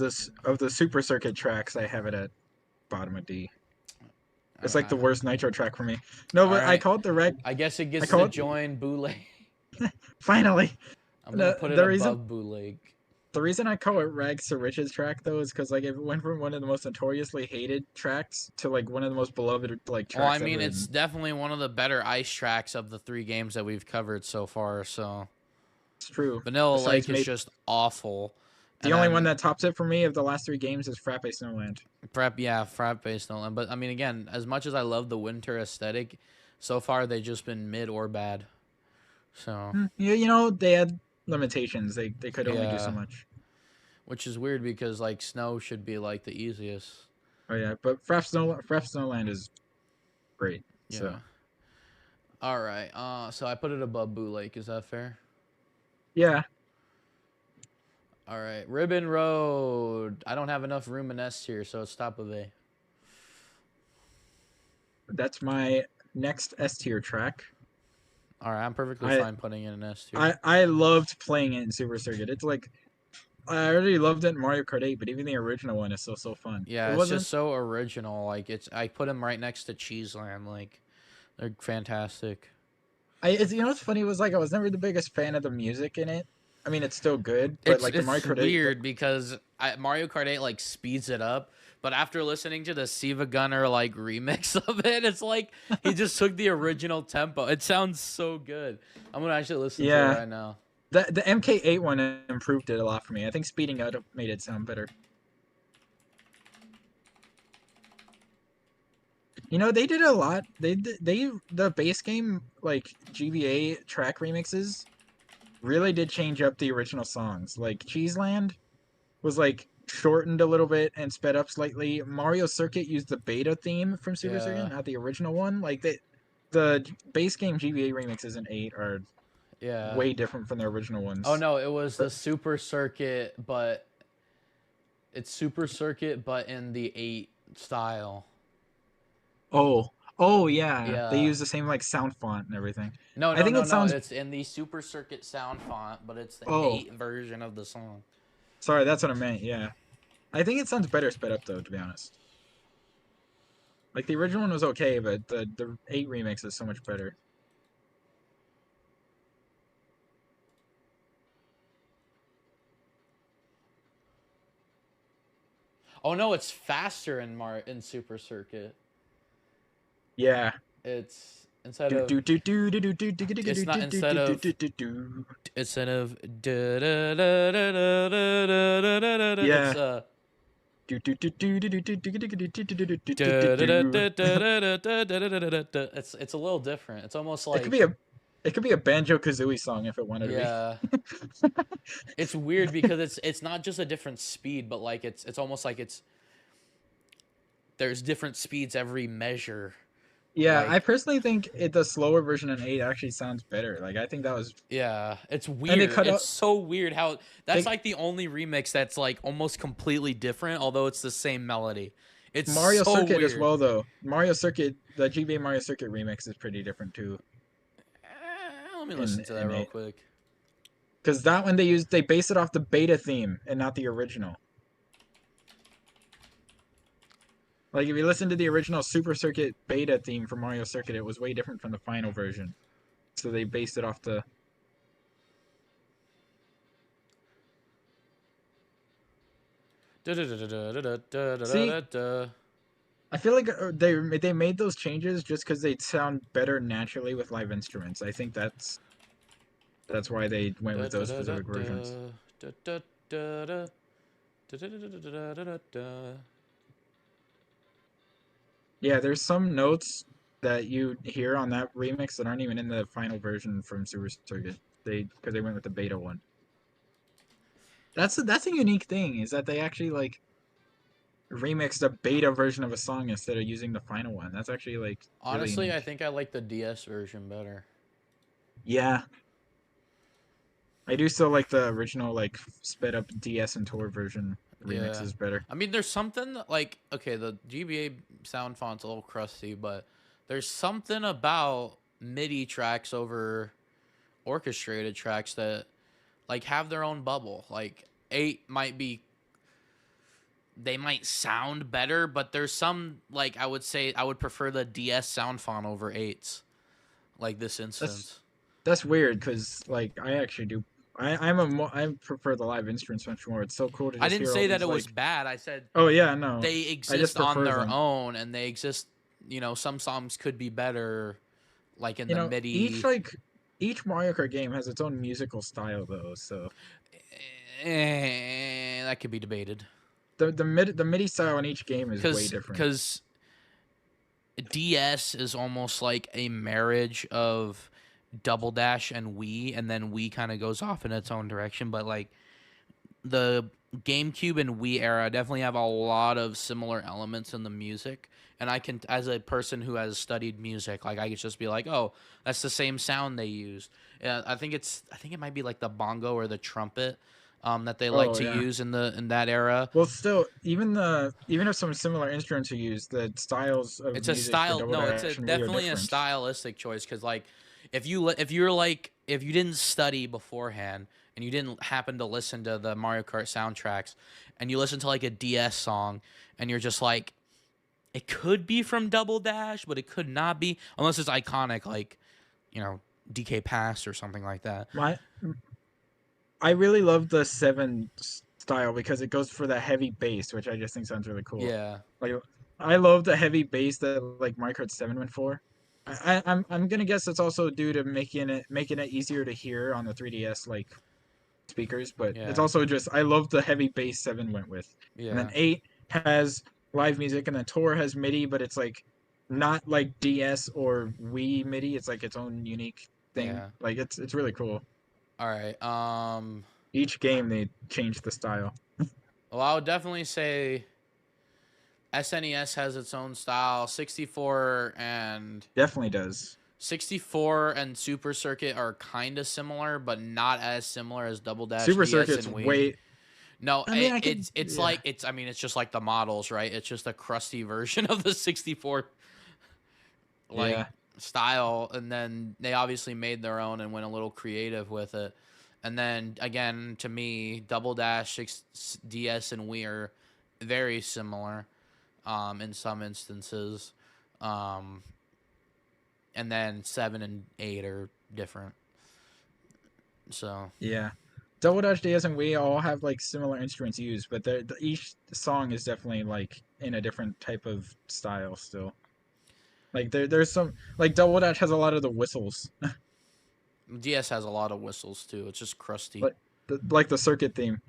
the Super Circuit tracks, I have it at bottom of D. It's like the worst Nitro track for me. No, all but I right. call it the reg. I guess it I gets call to it join Boo Lake. finally. I'm gonna put it The above Boo Lake. reason I call it rags to riches track though is because like it went from one of the most notoriously hated tracks to like one of the most beloved like Well, I tracks mean, ever. it's definitely one of the better ice tracks of the 3 games that we've covered so far. So It's true. Vanilla Besides, Lake is just awful. the only one that tops it for me of the last 3 games is Frappe Snowland. Frappe Snowland. But I mean, again, as much as I love the winter aesthetic, so far they've just been mid or bad. So Yeah, you know they had limitations. They could only do so yeah, much. which is weird because like snow should be like the easiest. Oh yeah, but Frappe Snowland is great. Yeah. So All right. So I put it above Boo Lake. Is that fair? yeah, All right. Ribbon Road. I don't have enough room in S here, so it's top of A. that's my next S tier track. All right. I'm perfectly fine putting it in S tier. I loved playing it in Super Circuit. It's like I already loved it in Mario Kart 8, but even the original one is so fun. Yeah, It it's wasn't. just so original. Like I put him right next to Cheeseland. Like They're fantastic. What's funny was like I was never the biggest fan of the music in it. I mean, it's still good, but It's like the Mario it's Kart 8, weird because Mario Kart 8 like speeds it up, but after listening to the Siva Gunner like remix of it, it's like he just took the original tempo. It sounds so good. I'm gonna actually listen to it yeah, right now. the MK8 one improved it a lot for me. I think speeding up made it sound better. They did a lot. The base game like GBA track remixes really did change up the original songs. Like Cheeseland was like shortened a little bit and sped up slightly. Mario Circuit used the beta theme from Super Circuit, Yeah, not the original one. Like the base game GBA remixes in 8 are yeah. way different from the original Oh ones. no, it was But the Super Circuit, but it's Super Circuit, but in the 8 style. oh yeah, they Yeah. use the same like sound font and everything. No, I no, think no, it no. sounds It's in the Super Circuit sound font, but it's the oh 8 version of the song. sorry, that's what I meant. Yeah, I think it sounds better sped up though, to be honest. Like the original one was okay, but the 8 remix is so much better. Oh no, it's faster in Super Circuit. Yeah. It's instead Do of do do do do do do do do it's not do do do do do do. instead of it's Yeah. Do do do do do do do do do do do do do. it's a little different. It's almost It could like be a it could be a Banjo Kazooie song if it wanted to be. yeah. It's weird because it's not just a different speed, but like it's almost like there's different speeds every measure. Yeah, I Like personally think the slower version in 8 actually sounds better. Like I think that was yeah, it's and they weird. cut It's out so weird how that's they like the only remix that's like almost completely different, although it's the same melody. It's Mario so Circuit as weird. well though. Mario Circuit, the GBA Mario Circuit remix is pretty different too Let me listen to that in real 8. quick. Because that one they base it off the beta theme and not the original. Like if you listen to the original Super Circuit beta theme for Mario Circuit, it was way different from the final version. So they based it off the. See, I feel like they made those changes just because they'd sound better naturally with live instruments. I think that's why they went with those specific versions. Yeah, there's some notes that you hear on that remix that aren't even in the final version from Super Circuit. Because they went with the beta one. That's a unique thing is that they actually like remixed a beta version of a song instead of using the final one. That's actually like really Honestly, I unique. think I like the DS version better. Yeah, I do still like the original like sped up DS and Tour version Yeah. remixes better. I mean, there's something like okay, the GBA sound font's a little crusty, but there's something about MIDI tracks over orchestrated tracks that like have their own bubble. Like 8 might be they might sound better, but there's some like I would say I would prefer the DS sound font over 8's like this That's instance. that's weird because like I actually do. I prefer the live instruments much more. It's so cool to I just didn't hear all say that these it was like. bad. I said Oh yeah, no, they I just exist on prefer their them. own and they exist, some songs could be better like in the Each MIDI. each Mario Kart game has its own musical style though. So That could be debated the MIDI style in each game is way different. because DS is almost like a marriage of Double Dash and Wii, and then Wii kind of goes off in its own direction. But like the GameCube and Wii era definitely have a lot of similar elements in the music. And I can, as a person who has studied music, like I could just be like, "Oh, that's the same sound they use." I think it might be like the bongo or the trumpet that they like Oh to yeah. use in that era. Well, still, even if some similar instruments are used, the styles of It's a music for style. Double No, it's a Dash and Wii are definitely a different. stylistic choice because like if you didn't study beforehand and you didn't happen to listen to the Mario Kart soundtracks and you listen to like a DS song and you're just like It could be from Double Dash, but it could not be unless it's iconic, like, DK Pass or something like that. I really love the 7 style because it goes for that heavy bass, which I just think sounds really cool. Yeah. Like I love the heavy bass that like Mario Kart 7 went for. I'm gonna guess it's also due to making it easier to hear on the 3DS like speakers, but it's Yeah. also just I love the heavy bass 7 went with. And then Yeah. 8 has live music, and then Tour has MIDI, but it's like not like DS or Wii MIDI. It's like its own unique thing. Yeah. Like it's really cool. All right. Each game they change the style. Well, I would definitely say SNES has its own style. 64 and Super Circuit are kind of similar, but not as similar as Double Dash Super DS Circuit's and Wii. way. No, I mean, it's like it's just like the models, right? It's just a crusty version of the 64 like style, and then they obviously made their own and went a little creative with it. And then again, to me, Double Dash, DS, and Wii are very similar, in some instances, and then 7 and 8 are different. So yeah. Double Dash DS and Wii all have like similar instruments used, but each song is definitely like in a different type of style still. Like there's some like Double Dash has a lot of the whistles, DS has a lot of whistles too. It's just crusty. like the circuit theme.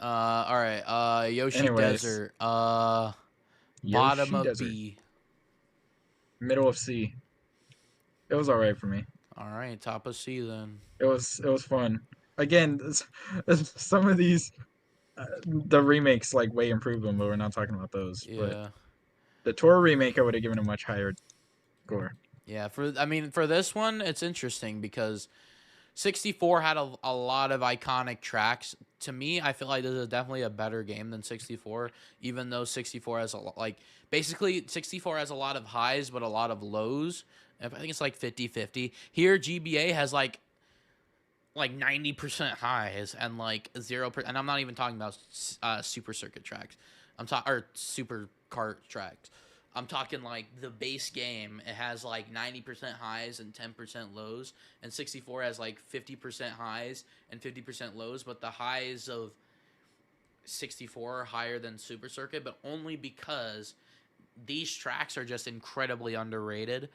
All right. Yoshi Anyways, Desert. Bottom Yoshi of Desert, B. middle of C. It was all right for me. All right, top of C then. It was fun. Again, some of these the remakes like way improved them, but we're not talking about those. Yeah. But the Tour remake, I would have given a much higher score. Yeah, for this one, it's interesting because 64 had a lot of iconic tracks. To me, I feel like this is definitely a better game than 64, even though 64 has basically 64 has a lot of highs but a lot of lows. I think it's like 50-50. Here GBA has like 90% highs and like 0%, and I'm not even talking about Super Circuit tracks. Or Super Kart tracks. I'm talking like the base game. It has like 90% highs and 10% lows, and 64 has like 50% highs and 50% lows. But the highs of 64 are higher than Super Circuit, but only because these tracks are just incredibly underrated.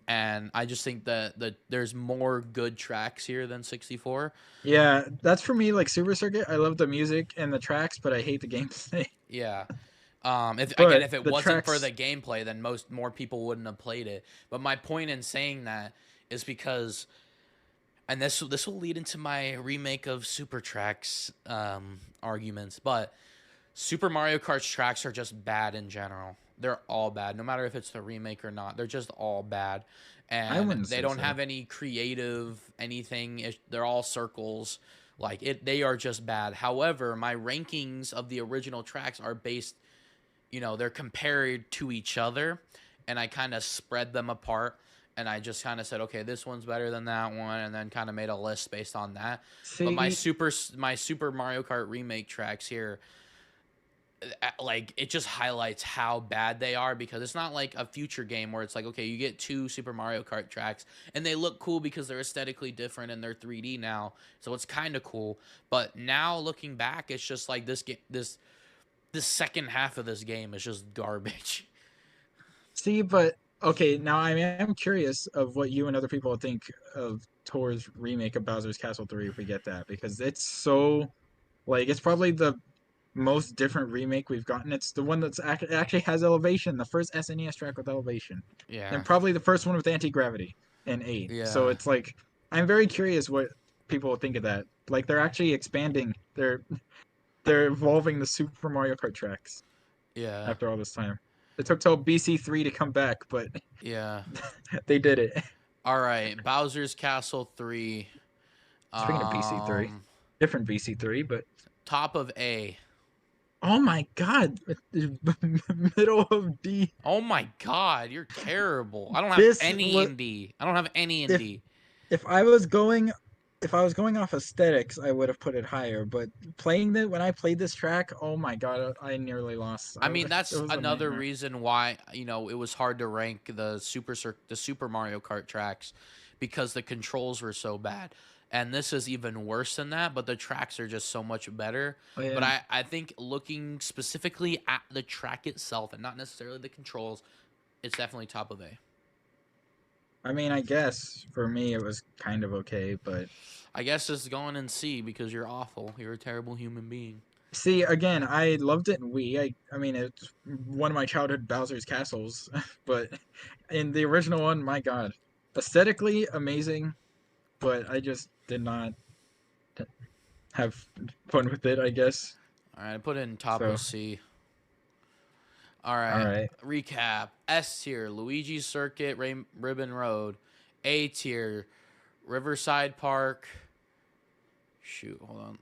And I just think that there's more good tracks here than 64. Yeah, that's for me. Like Super Circuit, I love the music and the tracks, but I hate the gameplay. Yeah. But If it the wasn't for tracks, the gameplay, then more people wouldn't have played it. But my point in saying that is because, and this will lead into my remake of Super Tracks arguments. But Super Mario Kart's tracks are just bad in general. They're all bad, no matter if it's the remake or not. They're just all bad, I and wouldn't they say don't so. have any creative anything. They're all circles. Like they are just bad. However, my rankings of the original tracks are based, they're compared to each other, and I kind of spread them apart, and I just kind of said, okay, this one's better than that one, and then kind of made a list based on that. But my See, Super Mario Kart remake tracks here, like, it just highlights how bad they are, because it's not like a future game where it's like, okay, you get 2 Super Mario Kart tracks and they look cool because they're aesthetically different and they're 3D now, so it's kind of cool. But now looking back, it's just like this second half of this game is just garbage. but okay, now I am curious of what you and other people think of Tor's remake of Bowser's Castle 3 if we get that, because it's so like it's probably the most different remake we've gotten. It's the one that's actually has elevation, the first SNES track with elevation, Yeah. and probably the first one with anti-gravity in 8. So Yeah. it's like I'm very curious what people think of that. Like they're actually expanding, they're evolving the Super Mario Kart tracks Yeah. after all this time. It took till BC3 to come back, but Yeah. they did it. All right, Bowser's Castle 3. Speaking of BC3, different BC3, but Top of A. oh my god, middle of D. Oh my god, you're terrible. I don't have This any was in D. I don't have any in D. if I was going if I was going off aesthetics, I would have put it higher. But when I played this track, oh my god, I nearly lost. I mean, It that's was a another nightmare. reason why it was hard to rank the Super Mario Kart tracks because the controls were so bad. And this is even worse than that, but the tracks are just so much better. Oh But yeah. I think looking specifically at the track itself and not necessarily the controls, it's definitely top of A. I mean, I guess for me it was kind of okay, but I guess it's going in C because you're awful. You're a terrible human being. see, again, I loved it in Wii. I mean, it's one of my childhood Bowser's Castles, but in the original one, my god, aesthetically amazing, but I just did not have fun with it, I guess. All right, I put it in top So, of C. All all right, right. recap. S tier, Luigi's Circuit, Ribbon Road. A tier, Riverside Park. Shoot, hold on.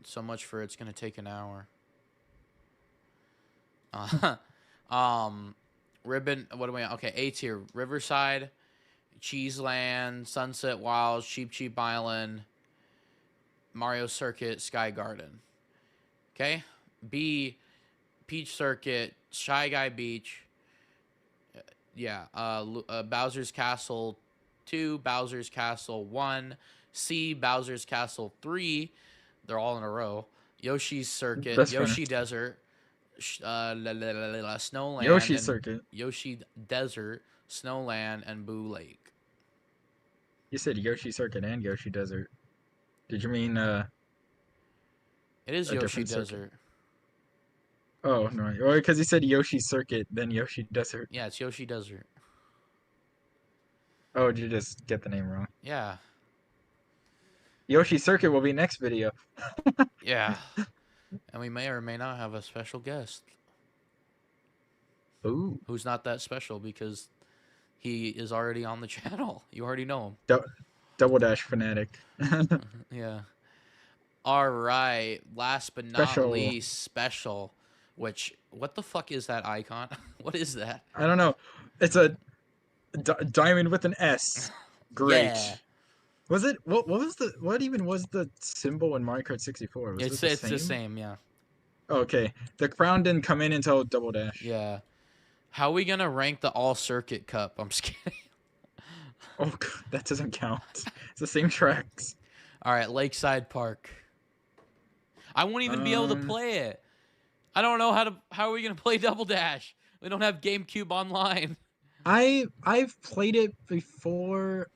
So much for it's gonna take an hour. Ribbon. What do we? Okay, A tier, Riverside, Cheeseland, Sunset Wilds, Cheap Cheap Island, Mario Circuit, Sky Garden. Okay. B, Peach Circuit, Shy Guy Beach. Yeah. Bowser's Castle 2, Bowser's Castle 1, C, Bowser's Castle 3. They're all in a row. Yoshi's Circuit, That's funny. Yoshi Desert, Snowland, Yoshi and Circuit. Yoshi Desert, Snowland, and Boo Lake. You said Yoshi Circuit and Yoshi Desert. Did you mean It is a Yoshi different circuit? Desert. Oh no, or because you said Yoshi Circuit, then Yoshi Desert. Yeah, it's Yoshi Desert. Oh, did you just get the name wrong? Yeah. Yoshi Circuit will be next video. Yeah. And we may or may not have a special guest Ooh, who's not that special because he is already on the channel. You already know him. Double Dash fanatic. Yeah. All right. Last but not Special. least, special. Which, what the fuck is that icon? What is that? I don't know. It's a diamond with an S. Yeah. Great. Was it what even was the symbol in Mario Kart 64? Was it the It's the same? same, yeah. Okay. The crown didn't come in until Double Dash. Yeah. How are we gonna rank the all circuit cup? I'm just kidding. Oh, God, that doesn't count. It's the same tracks. All right, Lakeside Park. I won't even be able to play it. I don't know how are we gonna play Double Dash? We don't have GameCube online. I've played it before.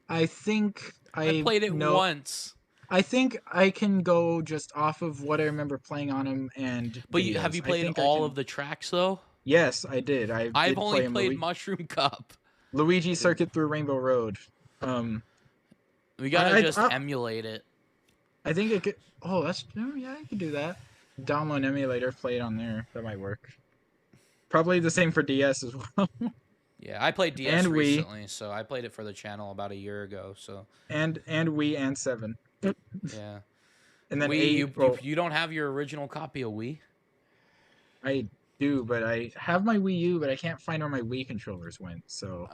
I think I played it know. once. I think I can go just off of what I remember playing on him and But videos. have you I played think I all can. of the tracks though? Yes, I did. I've only Play him played Mushroom Cup. Luigi Circuit through Rainbow Road. We gotta just emulate it. I think it could. Oh, yeah, you could do that. Download an emulator, play it on there. That might work. Probably the same for DS as well. Yeah, I played DS and recently, Wii. so I played it for the channel about a year ago. So And Wii and 7. yeah, And then Wii, 8. you don't have your original copy of Wii? I do, but I have my Wii U, but I can't find where my Wii controllers went. So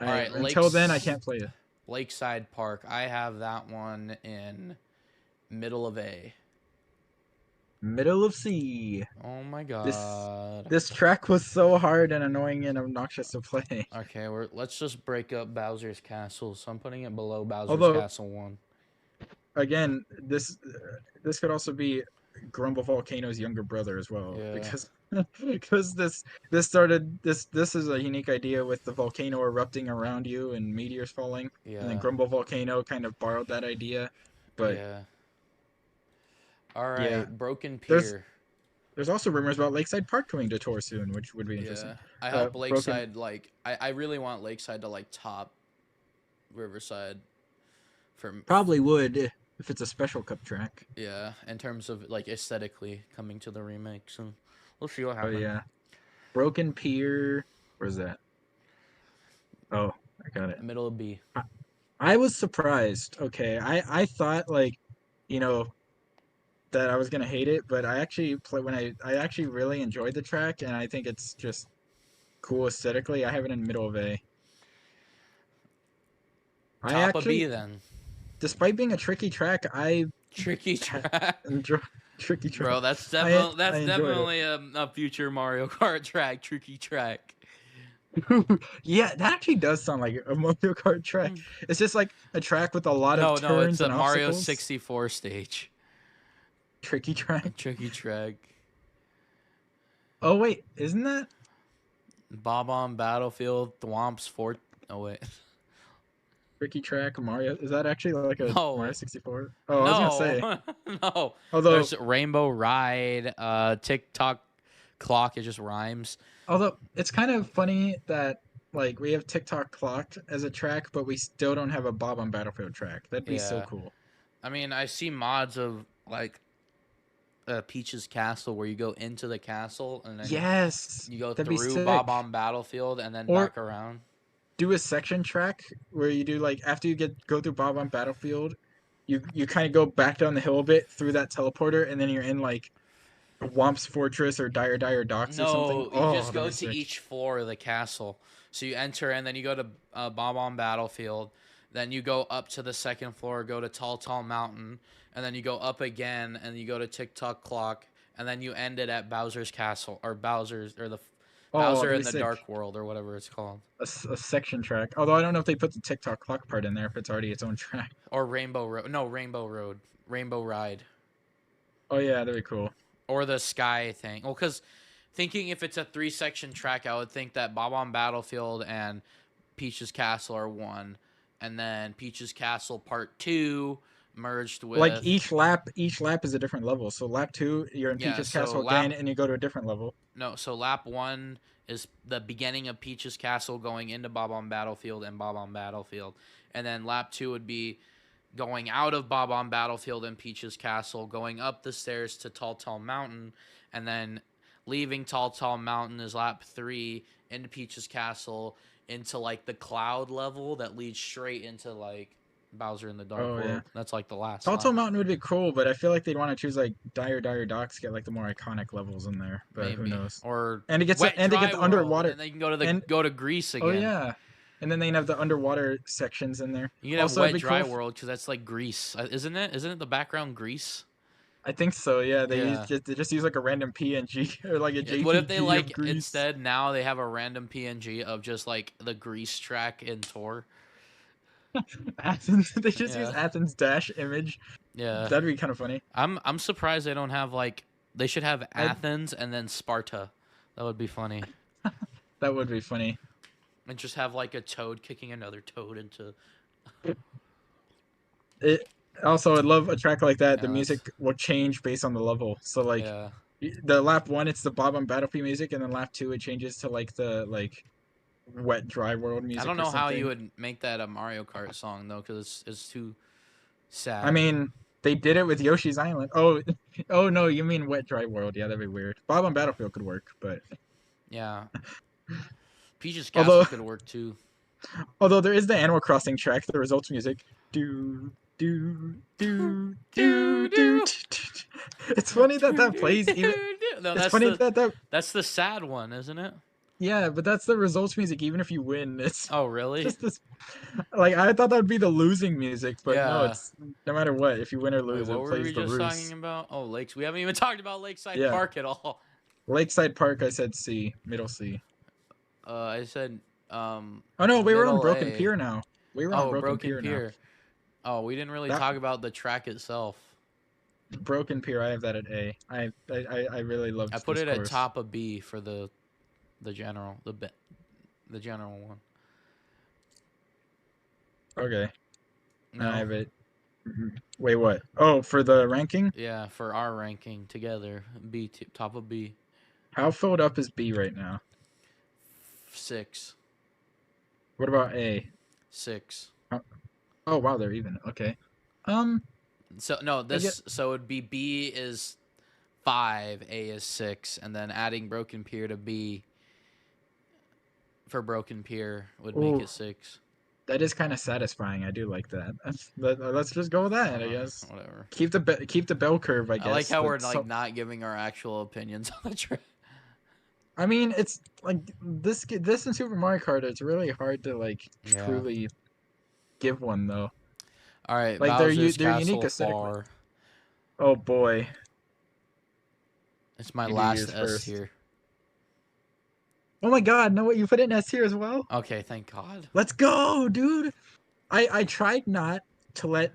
all right, until then, I can't play it. Lakeside Park. I have that one in middle of A. Middle of C. Oh my god. This track was so hard and annoying and obnoxious to play. Okay, let's just break up Bowser's Castle. So I'm putting it below Bowser's Castle 1. Again, this could also be Grumble Volcano's younger brother as well, Yeah. because this is a unique idea with the volcano erupting around you and meteors falling, Yeah. and then Grumble Volcano kind of borrowed that idea, but yeah. All right, yeah. Broken Pier. There's also rumors about Lakeside Park coming to tour soon, which would be interesting. Yeah, I hope Lakeside I really want Lakeside to top Riverside. Probably would if it's a special cup track. Yeah, in terms of aesthetically coming to the remake, so we'll see what happens. Oh yeah, Broken Pier. Where's that? Oh, I got it. Middle of B. I was surprised. Okay, I thought that I was gonna hate it, but I actually I actually really enjoyed the track, and I think it's just cool aesthetically. I have it in middle of A. I Top of B actually, then. despite being a tricky track, I Tricky track. enjoy tricky track. Bro, that's I enjoyed it. definitely a future Mario Kart track. Tricky track. Yeah, that actually does sound like a Mario Kart track. It's just like a track with a lot of No, it's turns a and Mario obstacles. 64 stage. Tricky track. A tricky track. Oh wait, isn't that Bob on Battlefield, Thwomp's Fort. Oh wait. tricky track Mario? Is that actually like a Mario No. 64? Oh, I was gonna say. No. No. Although, There's Rainbow Ride, TikTok Clock, it just rhymes. although it's kind of funny that like we have TikTok clocked as a track, but we still don't have a Bob on Battlefield track. That'd be so Yeah. cool. I mean, I see mods of like Peach's Castle where you go into the castle and then Yes, you go that'd be through Bob sick. on Battlefield and then Or back around. do a section track where you do like after you go through Bob on Battlefield, you kind of go back down the hill a bit through that teleporter, and then you're in like Womp's Fortress or Dire Docks or something. No, you Oh, just that'd go be to sick. each floor of the castle. So you enter and then you go to Bob on Battlefield. Then you go up to the second floor, go to Tall Mountain, and then you go up again and you go to TikTok Clock, and then you end it at Bowser's Castle or Oh, Bowser that'd in be the sick. Dark World or whatever it's called, A section track. Although I don't know if they put the TikTok clock part in there if it's already its own track. or Rainbow Road. No, Rainbow Road, Rainbow Ride, Oh yeah, that'd be cool. or the Sky thing. Well, because thinking if it's a 3-section track, I would think that Bob on Battlefield and Peach's Castle are one, and then Peach's Castle Part 2 merged Like with each lap is a different level. So lap two, you're in yeah. Peach's So Castle again, and you go to a different level. lap 1 is the beginning of Peach's Castle going into Bob on Battlefield and Bob on Battlefield, and then lap 2 would be going out of Bob on Battlefield and Peach's Castle, going up the stairs to Tall Mountain, and then leaving Tall Mountain is lap 3 into Peach's Castle into like the cloud level that leads straight into like Bowser in the Dark Oh yeah. World. That's like the last Tall lap. Mountain would be cool, but I feel like they'd want to choose like Dire Docks, get like the more iconic levels in there. But who Maybe. knows? Or And Wet and to get Dry the World, and underwater then they can go to and Greece oh again. yeah, and then they can have the underwater sections in there. You can have Also, it'd Wet be cool. Dry World because that's like Greece, isn't it? Isn't it the background Greece? I think so. Yeah, Yeah. they just use like a random PNG or like a What if they JPG of like Greece. instead now they have a random PNG of just like the Greece track in Tor? Athens. They just use Yeah. Athens dash image. Yeah. That'd be kind of funny. I'm surprised they don't have like they should have I Athens and then Sparta. That would be funny. That would be funny. And just have like a toad kicking another toad into It also, I'd love a track like that. The yeah, that's music will change based on the level. So like yeah. the lap one, it's the Bob on Battlefield music, and then lap two, it changes to like the wet dry world I music don't or know how you something. would make that a Mario Kart song though, because it's too I sad. mean, they did it with Yoshi's Island. Oh, oh no, you mean wet dry world? Yeah, that'd be weird. Bob on Battlefield could work, but Yeah, Peach's Castle although could work too. although there is the Animal Crossing track, the results music. Do do do do do. It's funny that that plays even. No, It's funny that that that's the sad one, isn't it? yeah, but that's the results music. Even if you win, it's Oh, really? just this. Like I thought that would be the losing music, but no, Yeah. it's no matter what. If you win or Wait, lose, what it were plays we the just ruse. talking about? Oh, Lakes. We haven't even talked about Lakeside Yeah, Park at all. Lakeside Park. I said C, middle C. I said Oh no, we were on middle Broken A. Pier now. We were on Oh, Broken Broken Pier now. Pier. Oh, we didn't really That talk about the track itself. Broken Pier, I have that at A. I really loved I put this it at course. top of B for the general the general one. Okay, and I No. have it. Wait, what? Oh, for the ranking, Yeah, for our ranking together, top of B. how filled up is B right now? 6. What about A? 6. Oh wow, they're even. Okay. Um, So no, I get. so it'd be B is 5, A is 6, and then adding Broken Pier to B for Broken Pier would make Ooh, it 6. that is kind of satisfying. I do like that. Let's just go with that, I guess. Whatever. Keep the bell curve, I I like guess. how But we're like not giving our actual opinions on the track. I mean, it's like this in Super Mario Kart. It's really hard to like Yeah. truly. give one though. All right, Like Bowser's they're unique Castle aesthetically. 4. Oh boy, It's my you do last yours S first. tier. Oh my god, no, what you put in S tier as well? Okay, thank God. Let's go, dude. I tried not to let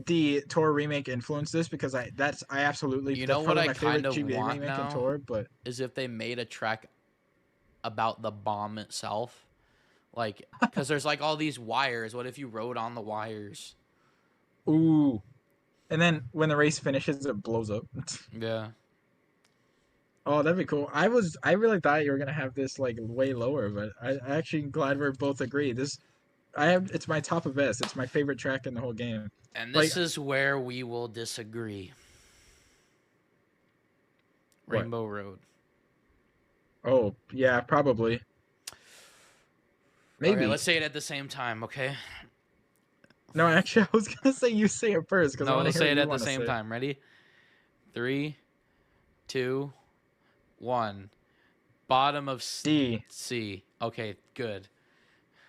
the Tor remake influence this because I absolutely You know that's what probably I my kind favorite of GBA want remake in now Tor, but is if they made a track about the bomb itself. Like, because there's like all these wires. What if you rode on the wires? ooh. And then when the race finishes it blows up. Yeah. Oh, that'd be cool. I really thought you were gonna have this like way lower, but I actually glad we're both agree. This I have it's my top of S. It's my favorite track in the whole game. And Like this is where we will disagree. what? Rainbow Road. Oh, yeah, probably. Okay, Maybe. let's say it at the same time, okay? No, actually I was gonna say you say it first because I No, want to let's hear say what it you at the want to same say. time. Ready? 3, 2, 1. Bottom of D. C. Okay, good.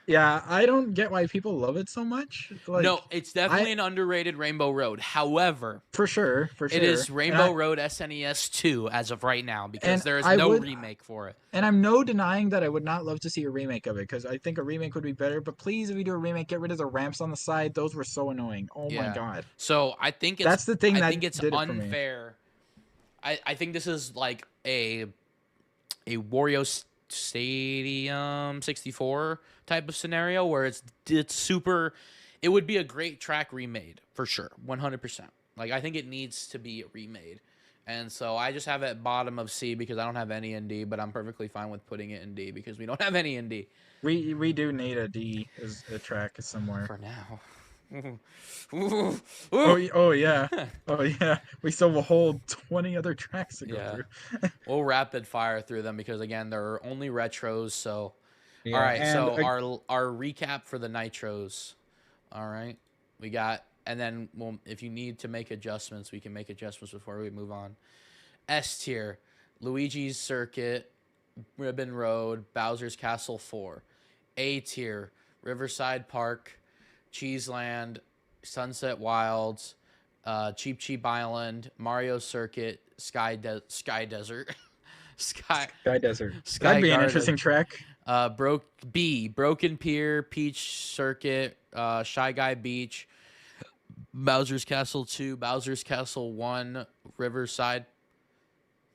Yeah, I don't get why people love it so much. No, Like it's I definitely an underrated Rainbow Road. However, for it sure. is Rainbow Road SNES 2 as of right now because And there is I no would remake for it. and I'm no denying that I would not love to see a remake of it because I think a remake would be better. But please, if you do a remake, get rid of the ramps on the side. Those were so annoying. Oh my Yeah. god, So I think that's the thing that it's did it for me. unfair. I think this is like a Wario Stadium 64 type of scenario where it's super. It would be a great track remade for sure, 100%. Like I think it needs to be remade, and so I just have it bottom of C because I don't have any in D, but I'm perfectly fine with putting it in D because we don't have any in D We do need a D as a track somewhere. for now. Oh yeah, oh yeah. We still have a whole 20 other tracks to go Yeah, through. we'll rapid fire through them because again they're only retros. So, all Yeah, right. and So our recap for the nitros. All right, we got, and then if you need to make adjustments, we can make adjustments before we move on. S tier, Luigi's Circuit, Ribbon Road, Bowser's Castle 4. A tier, Riverside Park, Cheeseland, Sunset Wilds, Cheap Cheap Island, Mario Circuit, Sky Desert, Sky Sky Desert. That'd Sky be an interesting Garden, track. Broken Pier, Peach Circuit, Shy Guy Beach, Bowser's Castle 2, Bowser's Castle 1, Riverside.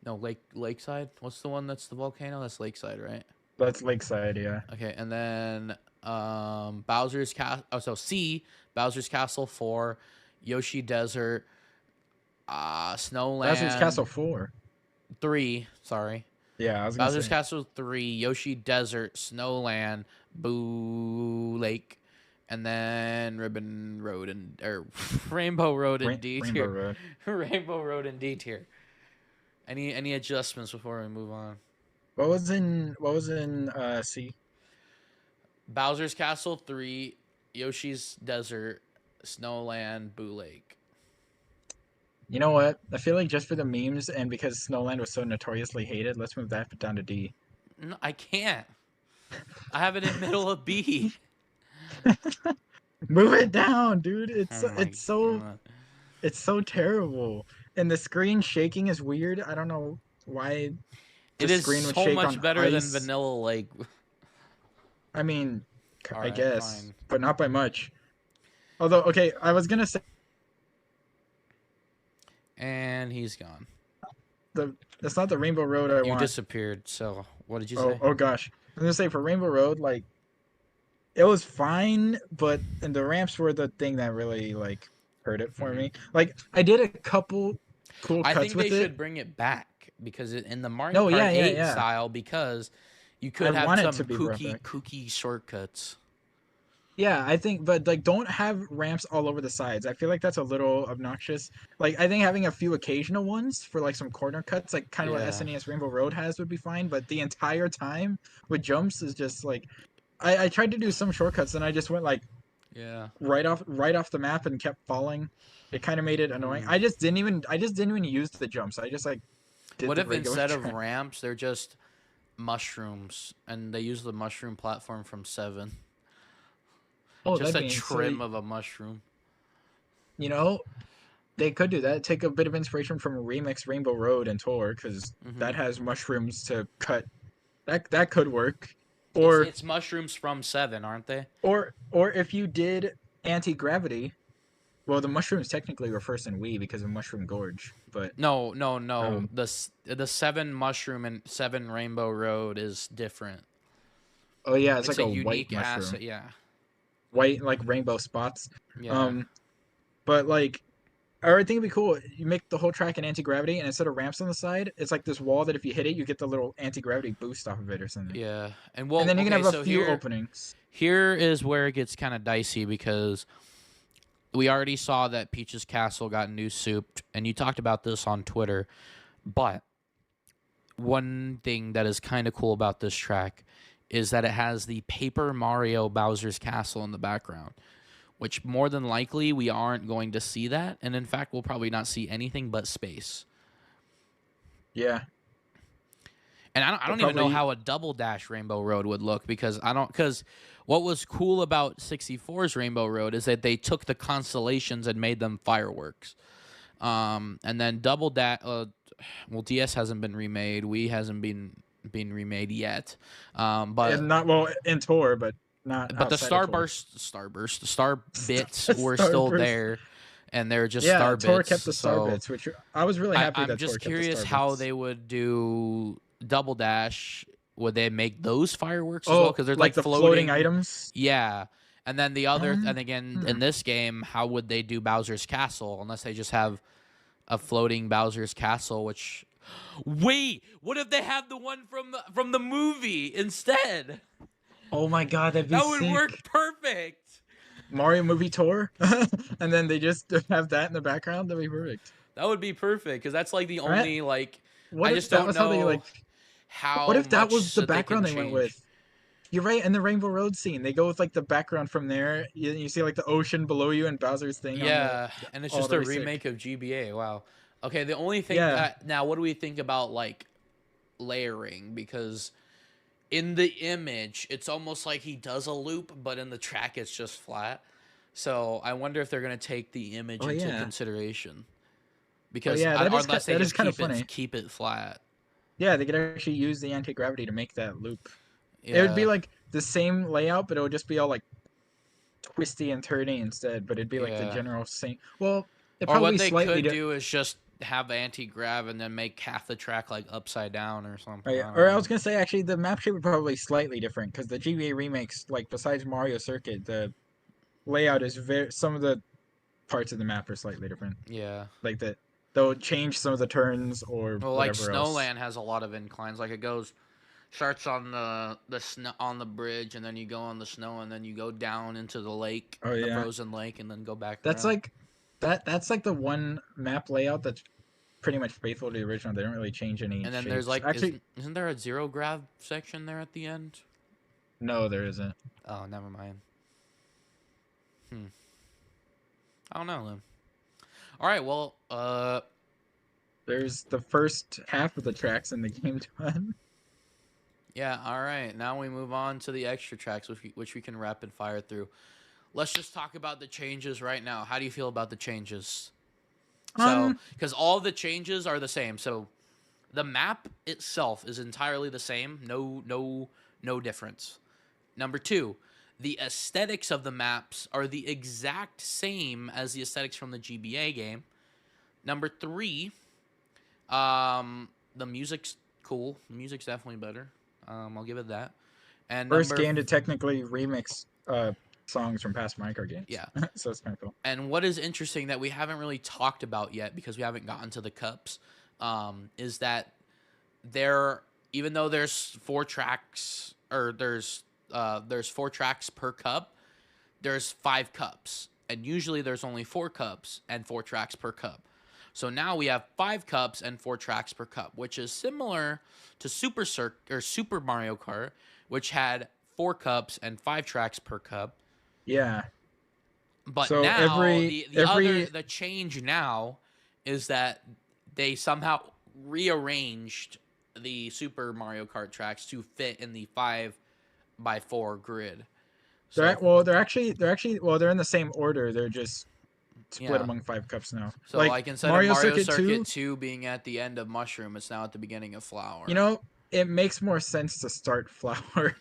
No, Lakeside. What's the one that's the volcano? That's Lakeside, right? That's Lakeside, yeah. Okay, and then Bowser's Castle. Oh, so C, Bowser's Castle 4, Yoshi Desert, Bowser's Snowland Castle 4. 3. Sorry, Yeah, I was gonna Bowser's say. Castle 3, Yoshi Desert, Snowland, Boo Lake, and then Ribbon Road and or Rainbow Road and D Rainbow tier. Road. Rainbow Road and D tier. Any adjustments before we move on? What was in C? Bowser's Castle 3, Yoshi's Desert, Snowland, Boo Lake. You know what? I feel like just for the memes and because Snowland was so notoriously hated, let's move that down to D. No, I can't. I have it in middle of B. Move it down, dude. Oh my god. It's so terrible. And the screen shaking is weird. I don't know why the It is screen would so shake much on better than ice. Vanilla Lake. I mean, All I right, guess, fine. but not by much. Although, okay, I was gonna say And he's gone. that's not the Rainbow Road I You want. disappeared. So, what did you Oh, say? oh gosh. I was gonna say for Rainbow Road, like it was fine, but and the ramps were the thing that really like hurt it for me. Like I did a couple cool I cuts think they with it. should bring it back because in the Mario No, Kart yeah, yeah, 8 yeah. style, because you I could have want it some to be brought back. kooky shortcuts. Yeah, I think, but like, don't have ramps all over the sides. I feel like that's a little obnoxious. Like, I think having a few occasional ones for like some corner cuts, like kind of what Yeah. SNES Rainbow Road has, would be fine. But the entire time with jumps is just like, I tried to do some shortcuts and I just went like Yeah. right off the map and kept falling. It kind of made it annoying. Hmm. I just didn't even use the jumps. I just like did What the if regular instead of track. ramps, they're just mushrooms and they use the mushroom platform from 7? Oh, Just that'd a be trim of a mushroom. you know, they could do that. Take a bit of inspiration from Remix Rainbow Road and Tour, because Hmm. that has mushrooms to cut. That could work. It's Or it's mushrooms from Seven, aren't they? or if you did anti-gravity, well, the mushrooms technically were first in Wii because of Mushroom Gorge, but No, no, no. um, The Seven mushroom and Seven Rainbow Road is different. oh yeah, it's It's like a a white unique mushroom, asset. Yeah, white like rainbow spots. yeah, Um, but like I think it'd be cool. You make the whole track an anti gravity, and instead of ramps on the side, it's like this wall that if you hit it, you get the little anti gravity boost off of it or something. yeah. And And well, then you can okay. have a So few here, openings. here is where it gets kind of dicey because we already saw that Peach's Castle got new souped, and you talked about this on Twitter. But one thing that is kind of cool about this track is that it has the Paper Mario Bowser's Castle in the background, which more than likely we aren't going to see that, and in fact we'll probably not see anything but space. Yeah, And I they'll don't even know probably. how a double dash Rainbow Road would look because what was cool about 64's Rainbow Road is that they took the constellations and made them fireworks. And then double dash, well, DS hasn't been remade. Wii hasn't been remade yet. And But not well in tour, but not the outside of tour. the star bits were still Starburst. there, and they're just Yeah, star tour kept bits. the star So bits, which I was really happy I'm that tour just kept the curious star how bits. they would do double dash. Would they make those fireworks as well? Oh, Because they're like like the floating floating. items. Yeah. And then the other, and again, in Hmm. this game, how would they do Bowser's Castle unless they just have a floating Bowser's Castle? Which, wait, what if they have the one from the movie instead? Oh my god, that'd be That would work sick. perfect. Mario movie tour, and then they just have that in the background. That'd be perfect. That would be perfect because that's like the Right? only like. What I if just that don't was how they know like? What how if that was much the that they can background they went with? change. You're right. In the Rainbow Road scene, they go with like the background from there. You see like the ocean below you and Bowser's thing on the. Yeah, and it's Oh, just that'd a be sick. remake of GBA. Wow. Okay, the only thing Yeah. that now, what do we think about like layering? Because in the image, it's almost like he does a loop, but in the track, it's just flat. So I wonder if they're gonna take the image Oh into yeah. consideration Oh because yeah. unless they That is just kind of funny. keep it flat. Yeah, they could actually use the anti gravity to make that loop. It would be Yeah, like the same layout, but it would just be all like twisty and turny instead. But it'd be like the yeah. general same. Well, it'd Or probably what be they slightly could do is just have anti grav and then make half the track like upside down or something. right. I don't Or I was know. gonna say actually the map shape would probably slightly different because the GBA remakes, like besides Mario Circuit, the layout is very some of the parts of the map are slightly different. Yeah. Like that they'll change some of the turns or Well, like whatever else. Snowland has a lot of inclines. Like it goes starts on the snow on the bridge, and then you go on the snow, and then you go down into the lake, Oh the yeah, frozen lake, and then go back that's around. like that's like the one map layout that's pretty much faithful to the original. They don't really change any And then there's shapes. like Actually, isn't there a zero grav section there at the end? no, there isn't. Oh, never mind. Hmm. I don't know then. All right. Well, There's the first half of the tracks in the game done. yeah. All right. Now we move on to the extra tracks, which we can rapid fire through. Let's just talk about the changes right now. How do you feel about the changes? So, Um, because all the changes are the same. So, the map itself is entirely the same. No difference. Number two, the aesthetics of the maps are the exact same as the aesthetics from the GBA game. Number three, the music's cool. The music's definitely better. I'll give it that. And first number game to technically remix songs from past Minecraft games, yeah. so it's kind of cool. And what is interesting that we haven't really talked about yet because we haven't gotten to the cups, is that there, even though there's four tracks or there's four tracks per cup, there's 5 cups, and usually there's only 4 cups and 4 tracks per cup. So now we have 5 cups and 4 tracks per cup, which is similar to Super Mario Kart, which had 4 cups and 5 tracks per cup. Yeah. But So now every the change now is that they somehow rearranged the Super Mario Kart tracks to fit in the 5x4 grid. So they're in the same order. They're just split yeah. among 5 cups now. So Like like instead of Mario Mario Circuit 2, Circuit 2 being at the end of Mushroom, it's now at the beginning of you Flower. know, it makes more sense to start Flower.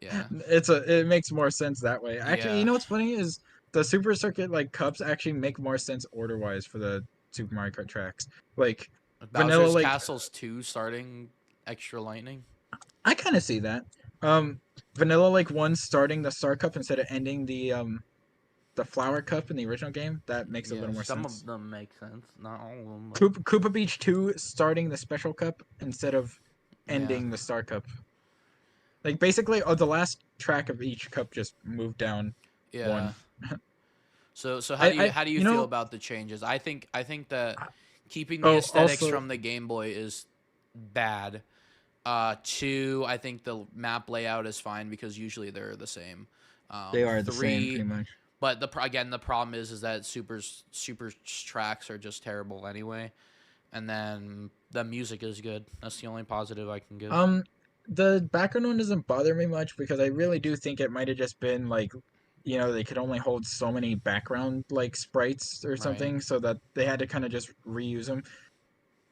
Yeah. It makes more sense that way. Actually, you Yeah. know what's funny is the Super Circuit like cups actually make more sense order wise for the Super Mario Kart tracks. Like vanilla, Bowser's like Castles 2 starting Extra Lightning. I kind of see that. Um, vanilla like one starting the Star Cup instead of ending the Flower Cup in the original game. That makes a Yeah, little more some sense. of them make sense, not all of them. But Koopa Beach 2 starting the Special Cup instead of yeah, ending the Star Cup. Like basically, the last track of each cup just moved down yeah. one. So I how do you you feel know about the changes? I think that keeping the oh aesthetics also from the Game Boy is bad. Two, I think the map layout is fine because usually they're the same. they are the same Three, pretty much. but again the problem is that super tracks are just terrible anyway. And then the music is good. That's the only positive I can give. Um, the background one doesn't bother me much because I really do think it might have just been like, they could only hold so many background like sprites or Right. something, so that they had to kind of just reuse them.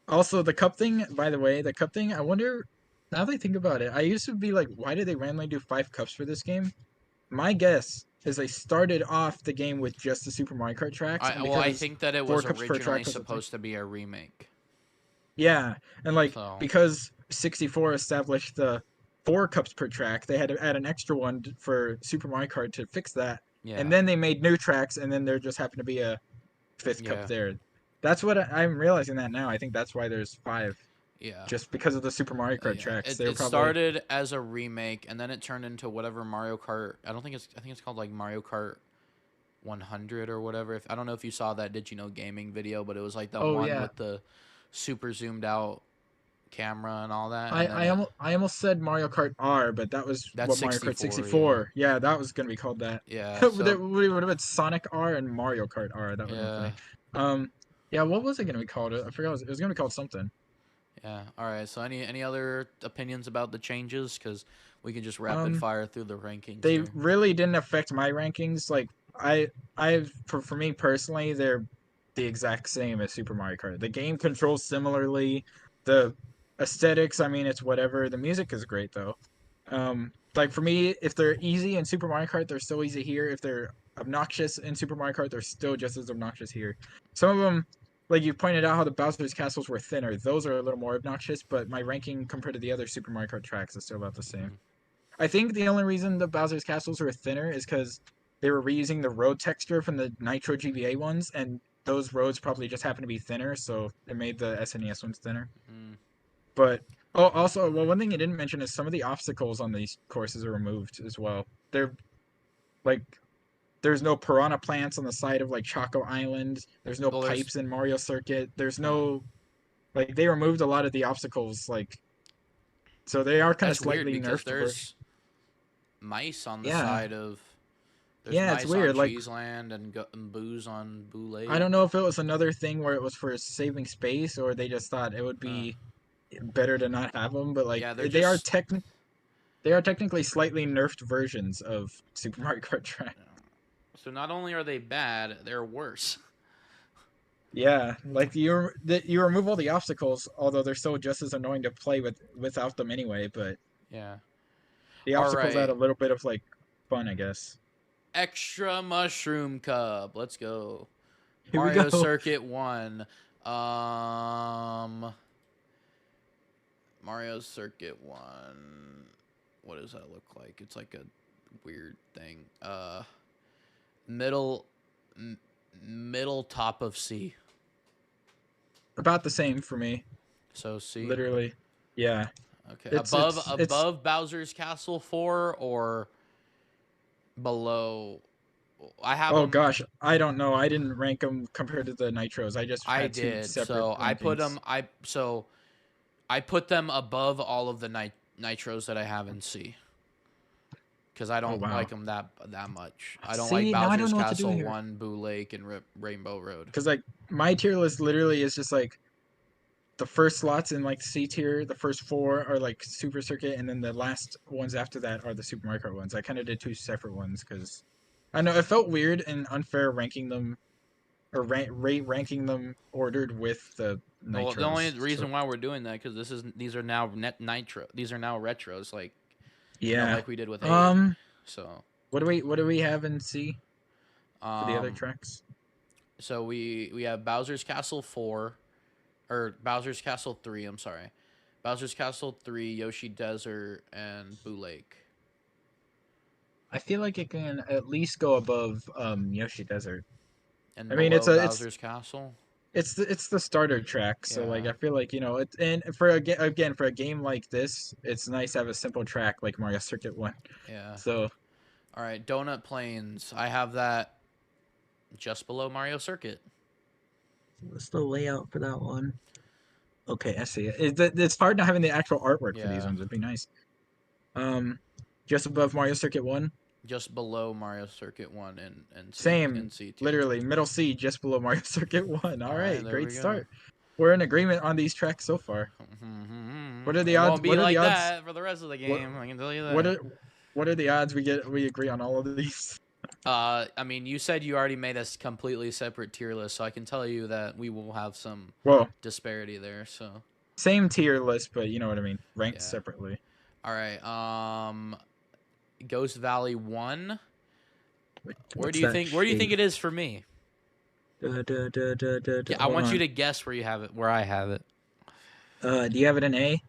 Also, the cup thing, by the way, the cup thing, I wonder, now that I think about it, I used to be like, why did they randomly do 5 cups for this game? My guess is they started off the game with just the Super Mario Kart tracks, and I because think that it four was cups per originally track was the thing. supposed to be a remake. Yeah, and like So because 64 established the 4 cups per track, they had to add an extra one for Super Mario Kart to fix that, and yeah, then they made new tracks, and then there just happened to be a 5th cup yeah, there. That's what I'm realizing that now. I think that's why there's 5, yeah. just because of the Super Mario Kart Yeah, tracks. it, They were it probably started as a remake, and then it turned into whatever Mario Kart. I think it's called like Mario Kart 100 or whatever. If I don't know if you saw that Did You Know Gaming video, but it was like the oh one yeah. with the super zoomed out camera and all that, I and then I almost I almost said Mario Kart R, but that was that's what Mario Kart 64. Yeah, 64. Yeah, that was gonna be called that. yeah. That So would have been Sonic R and Mario Kart R. That would have been yeah, funny. Um, yeah, what was it gonna be called? I forgot. It was gonna be called something. yeah. All right. So any other opinions about the changes? Because we can just rapid Um, fire through the rankings they here. really didn't affect my rankings. Like I for me personally, they're the exact same as Super Mario Kart. The game controls similarly. The aesthetics, I mean, it's whatever. The music is great though. Like for me, if they're easy in Super Mario Kart, they're still easy here. If they're obnoxious in Super Mario Kart, they're still just as obnoxious here. Some of them, like you pointed out, how the Bowser's castles were thinner. Those are a little more obnoxious, but my ranking compared to the other Super Mario Kart tracks is still about the same. Mm. I think the only reason the Bowser's castles were thinner is because they were reusing the road texture from the Nitro GBA ones, and those roads probably just happened to be thinner, so it made the SNES ones thinner. Mm. But oh, also, well, one thing you didn't mention is some of the obstacles on these courses are removed as well. They're like there's no piranha plants on the side of like Choco Island. There's no Well, there's pipes in Mario Circuit. There's uh, no like they removed a lot of the obstacles like so they are kind of that's weird slightly because nerfed. there's mice on the Yeah, side of there's yeah, it's mice on weird. Like Cheeseland and booze on Boo I Lake. don't know if it was another thing where it was for saving space or they just thought it would Uh, be better to not have them. But like yeah, they're they are just they are technically slightly nerfed versions of Super Mario Kart Track. so not only are they bad, they're worse. Yeah, like you remove all the obstacles, although they're still just as annoying to play without them anyway. But Yeah. the All obstacles add a right. little bit of like fun, I guess. Extra Mushroom Cup. Let's go. Here we Mario go. Circuit 1. Um Mario Circuit 1. What does that look like? It's like a weird thing. Middle m- middle top of C. About the same for me, So C. literally. Yeah, Okay. it's Above Bowser's Castle 4 or below. I have oh them. gosh, I don't know. I didn't rank them compared to the nitros. I just I had two did. separate So I put rankings. them. I put them above all of the nitros that I have in C because I Oh don't wow. like them that much. I don't like See, now I don't Bowser's know what to do Castle here. 1, Boo Lake, and Rainbow Road. Because like my tier list literally is just like the first slots in like C tier, the first 4 are like Super Circuit, and then the last ones after that are the Super Mario Kart ones. I kind of did 2 separate ones because I know it felt weird and unfair ranking them or ranking them ordered with the Well, the only nitros. So reason why we're doing that because these are now nitro. These are now retros, like yeah. like we did with 8. So What do we have in C for the other um, tracks? so we have Bowser's Castle 4, or Bowser's Castle 3. I'm sorry, Bowser's Castle 3, Yoshi Desert, and Boo Lake. I feel like it can at least go above Yoshi Desert. And I mean, below Bowser's Castle. it's the starter track, so like Yeah. I feel like it, and for again for a game like this, it's nice to have a simple track like Mario Circuit 1. Yeah. So All right, Donut Plains. I have that just below Mario Circuit. what's the layout for that one? Okay, I see it. It's hard not having the actual artwork for these Yeah. ones. It'd be nice. Um, just above Mario Circuit 1. Just below Mario Circuit 1 and Same, C tier. literally middle C, just below Mario Circuit 1. All All right, right, there great we go. start. We're in agreement on these tracks so far. What are the It odds? won't be What are the like odds? that for the rest of the What game. I can tell you what that. are what are the odds we agree on all of these? I mean, you said you already made a completely separate tier list, so I can tell you that we will have some Well, disparity there. So same tier list, but you know what I mean, ranked yeah. separately. All right. Ghost Valley 1. Where do you think? Where do you think it is for me? Yeah, I want you to guess where you have it. Where I have it. Do you have it in A?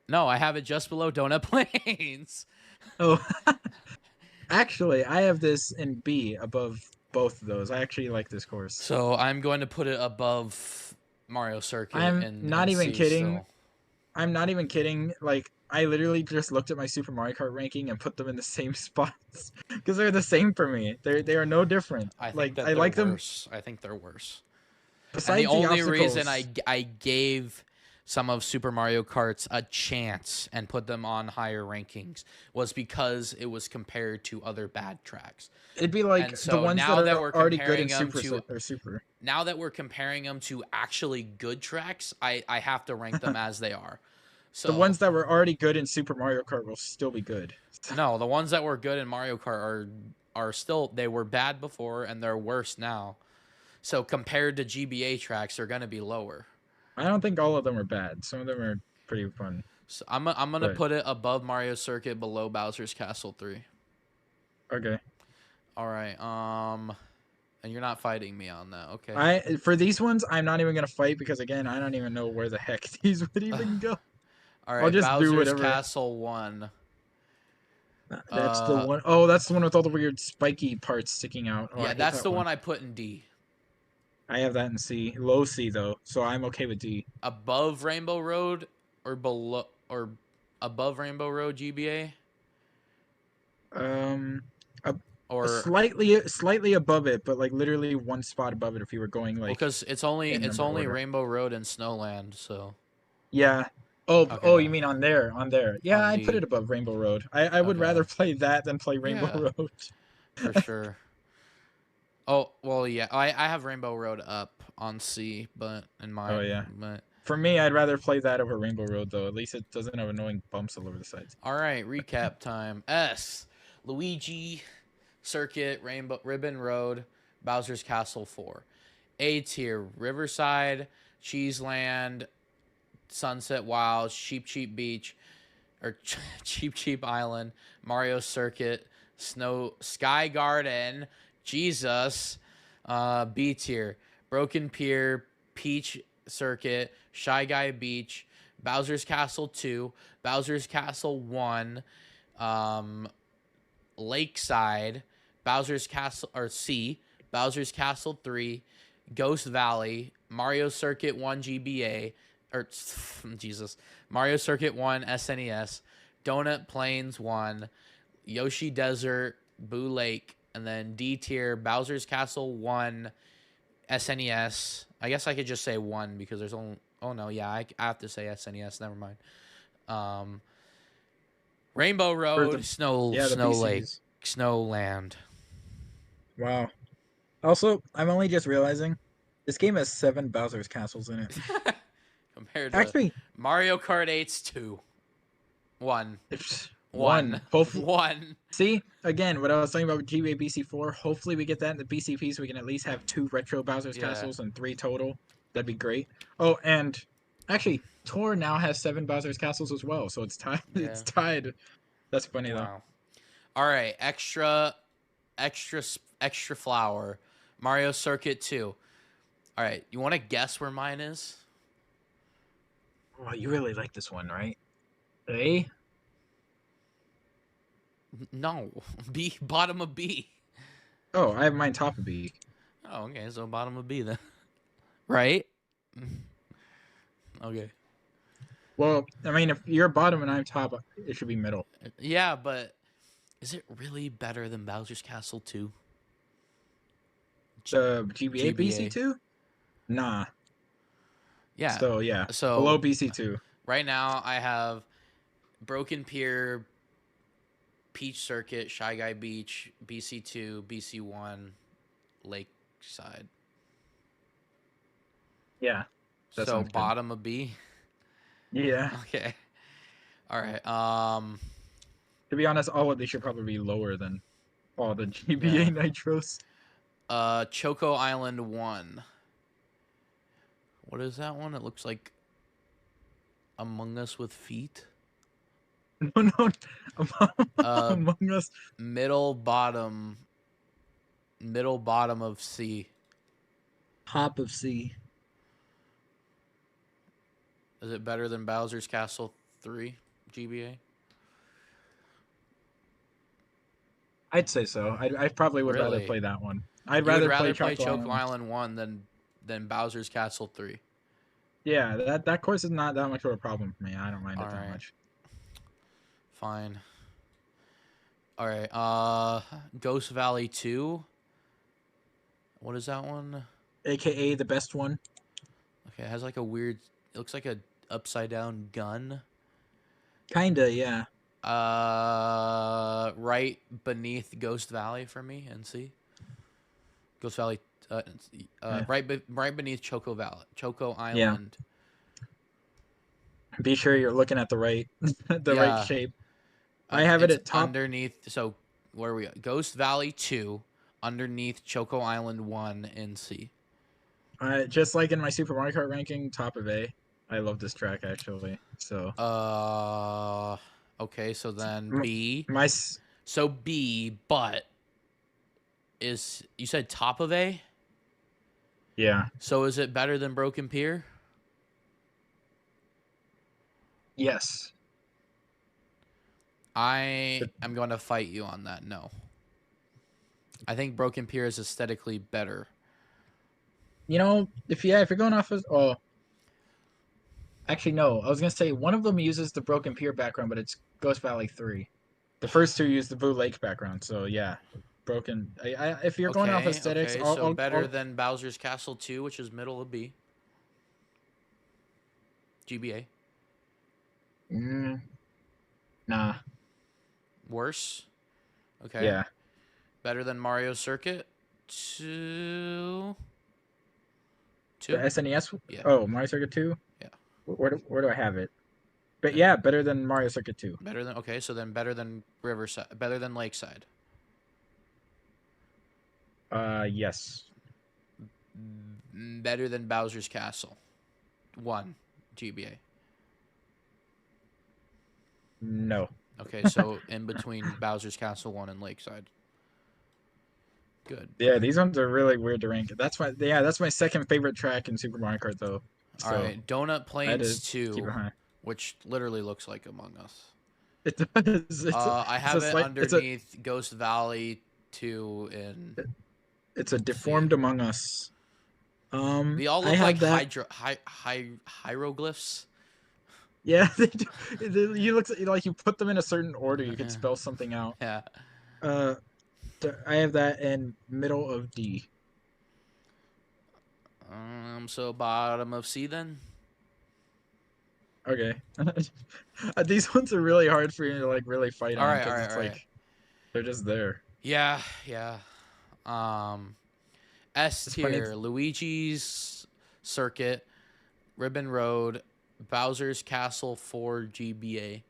No, I have it just below Donut Plains. Oh, actually, I have this in B above both of those. I actually like this course. So I'm going to put it above Mario Circuit I'm not and even C kidding. still. I'm not even kidding. Like, I literally just looked at my Super Mario Kart ranking and put them in the same spots because they're the same for me. They are no different. I think Like, that I they're like them. worse. I think they're worse. And the Besides the only reason obstacles, I gave some of Super Mario Karts a chance and put them on higher rankings was because it was compared to other bad tracks. it'd be like And the so ones that now that are we're already good in comparing them to Super. now that we're comparing them to actually good tracks, I have to rank them as they are. The So ones that were already good in Super Mario Kart will still be good. no, the ones that were good in Mario Kart are still, they were bad before and they're worse now. So compared to GBA tracks, they're gonna be lower. I don't think all of them are bad. Some of them are pretty fun. So I'm gonna But put it above Mario Circuit, below Bowser's Castle 3. okay. All right. And you're not fighting me on that, okay? For these ones, I'm not even gonna fight because again, I don't even know where the heck these would even go. All I'll right, just do Bowser's whatever. Castle 1. That's the one. Oh, that's the one with all the weird spiky parts sticking out. Oh, I Yeah, hate that's that the one. one I put in D. I have that in C, low C though, so I'm okay with D. Above Rainbow Road or below or above Rainbow Road GBA Um, or slightly above it, but like literally one spot above it if you were going well, like because in it's number only order. Rainbow Road and Snowland, so Yeah. Oh, okay, you mean on there? Yeah, on I'd put D. it above Rainbow Road. I would Okay, rather play that than play Rainbow yeah, Road. for sure. Oh well, yeah, I have Rainbow Road up on C, but in Oh mine, yeah. but For me, I'd rather play that over Rainbow Road though. At least it doesn't have annoying bumps all over the sides. all right, recap time. S, Luigi, Circuit, Rainbow Ribbon Road, Bowser's Castle 4. A tier, Riverside, Cheeseland, Sunset Wilds, Cheap Cheap Beach, or Cheap Cheap Island, Mario Circuit, Sky Garden, Jesus, B tier, Broken Pier, Peach Circuit, Shy Guy Beach, Bowser's Castle 2, Bowser's Castle 1, Lakeside, Bowser's Castle or C, Bowser's Castle 3, Ghost Valley, Mario Circuit 1 GBA, or Jesus, Mario Circuit 1 SNES, Donut Plains 1, Yoshi Desert, Boo Lake, and then D tier, Bowser's Castle 1 SNES. I guess I could just say 1 because there's only, oh no, yeah, I have to say SNES, never mind. Rainbow Road, The Snow Lake, PCs. Snowland. Wow. Also, I'm only just realizing this game has 7 Bowser's castles in it. compared to Actually, Mario Kart 8's 2. 1. it's 1. one. Hopefully, 1. see again what I was talking about GBA BC4. Hopefully, we get that in the BCP so we can at least have 2 retro Bowser's Yeah. Castles and 3 total. That'd be great. Oh, and actually, Tor now has 7 Bowser's Castles as well, so it's tied. Yeah. It's tied. That's funny though. Wow. All right, extra flower. Mario Circuit 2. All right, you want to guess where mine is? Well, you really like this one, right? A? No. B, bottom of B. Oh, I have mine top of B. Oh, okay, so bottom of B then. Right? Okay. Well, I mean, if you're bottom and I'm top, it should be middle. Yeah, but is it really better than Bowser's Castle 2? The GBA GBA. BC2? Nah. Yeah. So, yeah. So Below BC2. right now I have Broken Pier, Peach Circuit, Shy Guy Beach, BC2, BC1, Lakeside. Yeah. That So sounds good. bottom of B. Yeah. Okay. All right. To be honest, all of these should probably be lower than all the GBA Nitros. Choco Island 1. What is that one? It looks like Among Us with feet. No. Among Us. Middle bottom of C. Top of C. Is it better than Bowser's Castle 3 GBA? I'd say so. I probably would rather Really? play that one. I'd You would rather play Choco Choco Island 1 than Bowser's Castle 3. Yeah, that course is not that much of a problem for me. I don't mind it All that right. much. Fine. All right. Ghost Valley 2. What is that one? AKA the best one. Okay, it has like a weird. It looks like a upside down gun. Kinda, yeah. Right beneath Ghost Valley for me, NC. Ghost Valley. Yeah. Right beneath Choco Yeah. Island. Be sure you're looking at the right right shape. I have it It's at top. underneath. So where are we at? Ghost Valley 2, underneath Choco Island 1 in C. Just like in my Super Mario Kart ranking, top of A. I love this track actually. So. Okay. So then B. My. So B, but you said top of A? Yeah. So is it better than Broken Pier? Yes. I am going to fight you on that. No. I think Broken Pier is aesthetically better. You know, if you're going off of actually no, I was gonna say one of them uses the Broken Pier background, but it's Ghost Valley 3. The first two use the Blue Lake background, so yeah, broken. If you're going off aesthetics, okay, so better than Bowser's Castle 2, which is middle of B. GBA. Nah. Worse. Okay. Yeah. Better than Mario Circuit 2. The SNES. Yeah. Oh, Mario Circuit 2. Yeah. Where do I have it? But yeah, better than Mario Circuit 2. Better than so then better than Riverside, better than Lakeside. Yes. Better than Bowser's Castle 1 GBA. No. Okay, so in between Bowser's Castle 1 and Lakeside. Good. Yeah, these ones are really weird to rank. That's my second favorite track in Super Mario Kart though. All right, Donut Plains 2, keep it high. which literally looks like Among Us. It does. I have it underneath Ghost Valley 2 in. It's a deformed Among Us. They all look like hieroglyphs. Yeah, they do. You look like you put them in a certain order. You could spell something out. Yeah. I have that in middle of D. So bottom of C then. Okay. These ones are really hard for you to like really fight on because it's like they're just there. Yeah. S tier, Luigi's Circuit, Ribbon Road, Bowser's Castle 4 GBA.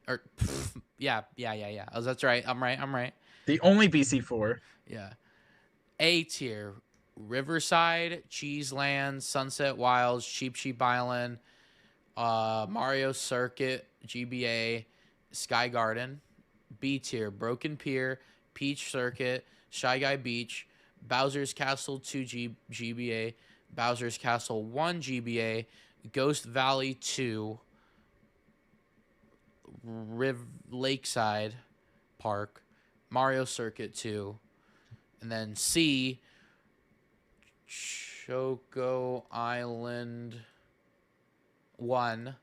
Or yeah. Oh, that's right. I'm right. The only BC4. Yeah. A tier: Riverside, Cheeseland, Sunset Wilds, Cheap Sheep Island, Mario Circuit, GBA, Sky Garden. B tier: Broken Pier, Peach Circuit, Shy Guy Beach, Bowser's Castle 2 GBA, Bowser's Castle 1 GBA, Ghost Valley 2, Lakeside Park, Mario Circuit 2, and then C, Choco Island 1,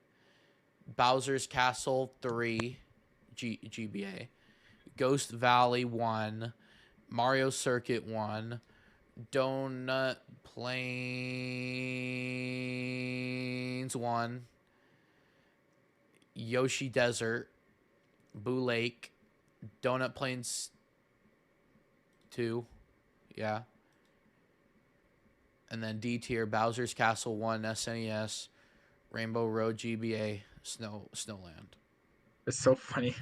Bowser's Castle 3 GBA, Ghost Valley 1, Mario Circuit 1, Donut Plains 1, Yoshi Desert, Boo Lake, Donut Plains 2, yeah. And then D tier: Bowser's Castle 1 SNES, Rainbow Road GBA, Snowland. It's so funny.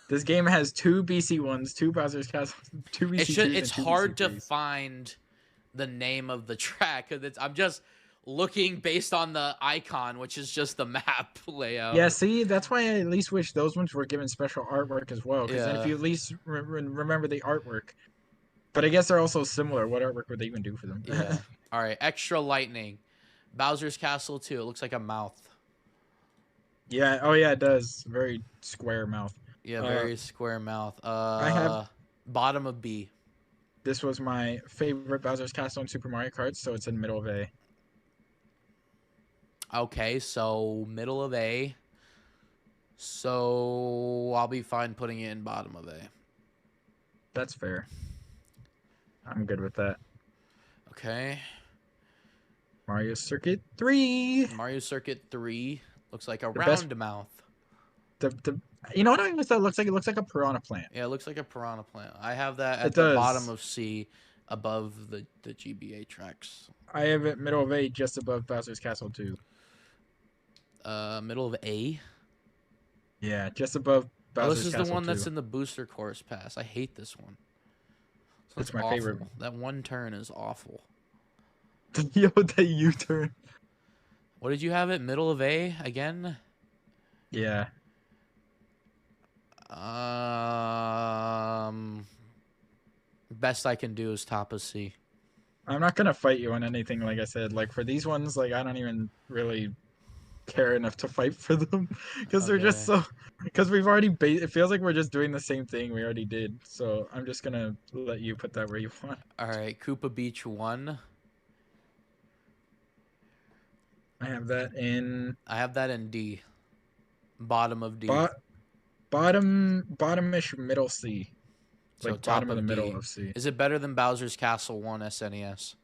This game has 2 BC1s, 2 Bowser's Castle, 2 BC2s. It's hard to find the name of the track because I'm just looking based on the icon, which is just the map layout. Yeah, see, that's why I at least wish those ones were given special artwork as well. Because then if you at least remember the artwork. But I guess they're also similar. What artwork would they even do for them? Yeah. All right. Extra lightning. Bowser's Castle 2. It looks like a mouth. Yeah. Oh, yeah, it does. Very square mouth. Yeah, very square mouth. I have bottom of B. This was my favorite Bowser's Castle in Super Mario Kart, so it's in middle of A. Okay, so middle of A. So I'll be fine putting it in bottom of A. That's fair. I'm good with that. Okay. Mario Circuit 3. Mario Circuit 3 looks like a round mouth. You know what I always thought it looks like? It looks like a piranha plant. Yeah, it looks like a piranha plant. I have that at the bottom of C, above the GBA tracks. I have it middle of A, just above Bowser's Castle 2. Middle of A? Yeah, just above Bowser's Castle 2. This is the one that's in the booster course pass. I hate this one. It's my favorite. That one turn is awful. Yo, that U-turn. What did you have it? Middle of A again? Yeah. Best I can do is top of C. I'm not gonna fight you on anything, like I said. Like for these ones, like I don't even really care enough to fight for them because they're just so. Because we've already it feels like we're just doing the same thing we already did. So I'm just gonna let you put that where you want. All right, Koopa Beach 1. I have that in D. Bottom of D. Bottomish middle C. So like bottom of the middle of C. Is it better than Bowser's Castle 1 SNES?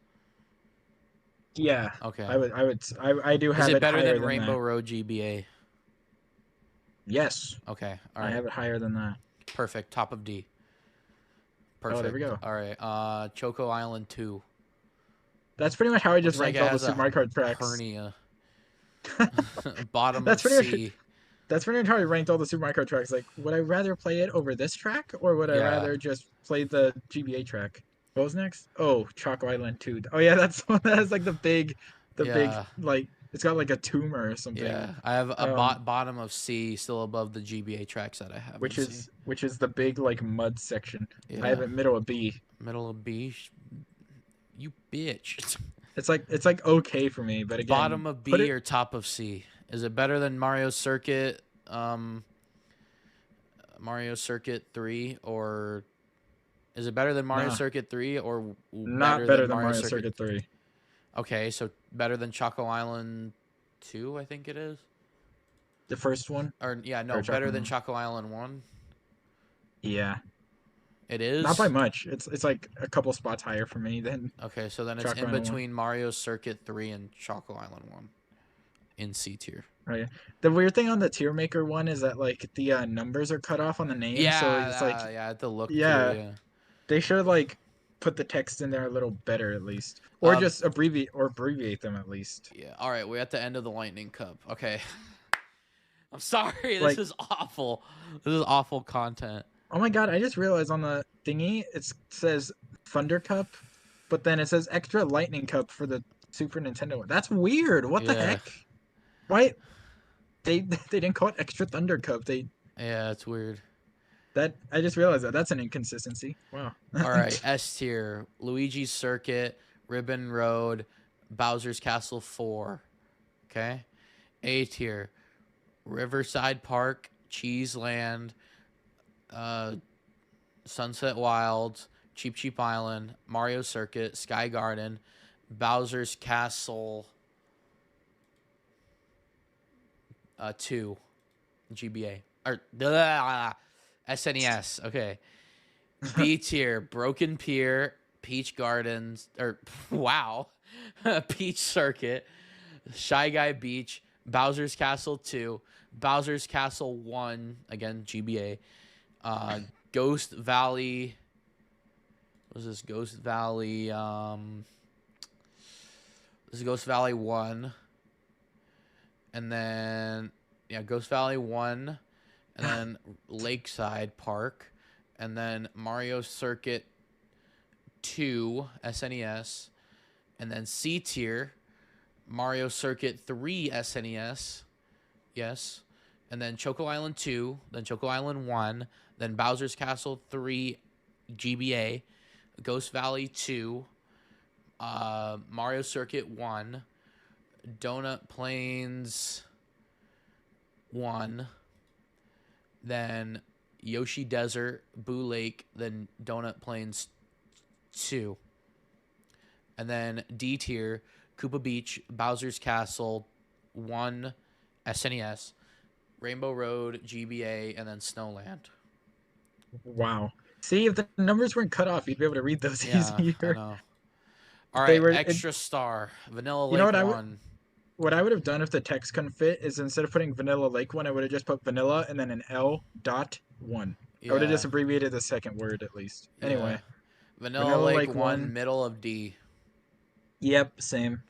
Yeah. Okay. I do have it. Is it better than Rainbow Road GBA? Yes. Okay. All right. I have it higher than that. Perfect. Top of D. Perfect. Oh, there we go. All right. Choco Island 2. That's pretty much how I just ranked all the Super Mario Kart tracks. Hernia. Bottom of C. That's pretty much how I ranked all the Super Mario Kart tracks. Like, would I rather play it over this track, or would I rather just play the GBA track? What was next? Oh, Choco Island 2. Oh yeah, that's one that has like the big, like it's got like a tumor or something. Yeah, I have a bottom of C, still above the GBA tracks that I have. Which is the big like mud section. Yeah. I have it middle of B. Middle of B. You bitch. It's like okay for me, but again, bottom of B or top of C. Is it better than Mario Circuit, Mario Circuit 3, or is it better than Mario Circuit 3 or not better than Mario Circuit 3? Okay, so better than Choco Island 2, I think it is. The first one? Better than Choco Island 1. Yeah. It is? Not by much. It's like a couple spots higher for me than. Okay, so then it's in between Mario Circuit 3 and Choco Island 1. In C tier. Oh yeah. The weird thing on the tier maker one is that like the numbers are cut off on the name. Yeah. So it's like I had to look. Yeah. They should like put the text in there a little better at least, or Um, just abbreviate them at least. yeah. All right, we're at the end of the Lightning Cup. Okay. I'm sorry. This Like, is awful. This is awful content. oh my god, I just realized on the thingy it says Thunder Cup, but then it says Extra Lightning Cup for the Super Nintendo. That's weird. What the Yeah. heck? Why they didn't call it Extra Thunder Cup? Yeah, it's weird. That I just realized that's an inconsistency. Wow. All right, S tier: Luigi's Circuit, Ribbon Road, Bowser's Castle 4. Okay. A tier: Riverside Park, Cheese Land, Sunset Wilds, Cheap Cheap Island, Mario Circuit, Sky Garden, Bowser's Castle 2, GBA. Or SNES. Okay. B tier: Broken Pier, Peach Gardens, or wow, Peach Circuit, Shy Guy Beach, Bowser's Castle 2, Bowser's Castle 1, again GBA, Ghost Valley. What was this? Ghost Valley. This is Ghost Valley 1, and then Ghost Valley 1, and then Lakeside Park. And then Mario Circuit 2, SNES. And then C tier, Mario Circuit 3, SNES. Yes. And then Choco Island 2, then Choco Island 1, then Bowser's Castle 3, GBA, Ghost Valley 2, Mario Circuit 1, Donut Plains 1, then Yoshi Desert, Boo Lake, then Donut Plains 2. And then D tier, Koopa Beach, Bowser's Castle 1, SNES, Rainbow Road, GBA, and then Snowland. Wow. See, if the numbers weren't cut off, you'd be able to read those easier. I know. All They right, were extra star, Vanilla You know Lake what 1. what I would have done if the text couldn't fit is instead of putting Vanilla Lake 1, I would have just put Vanilla and then an L.1. I would have just abbreviated the second word at least. Yeah. Anyway, Vanilla Lake 1, middle of D. Yep, same.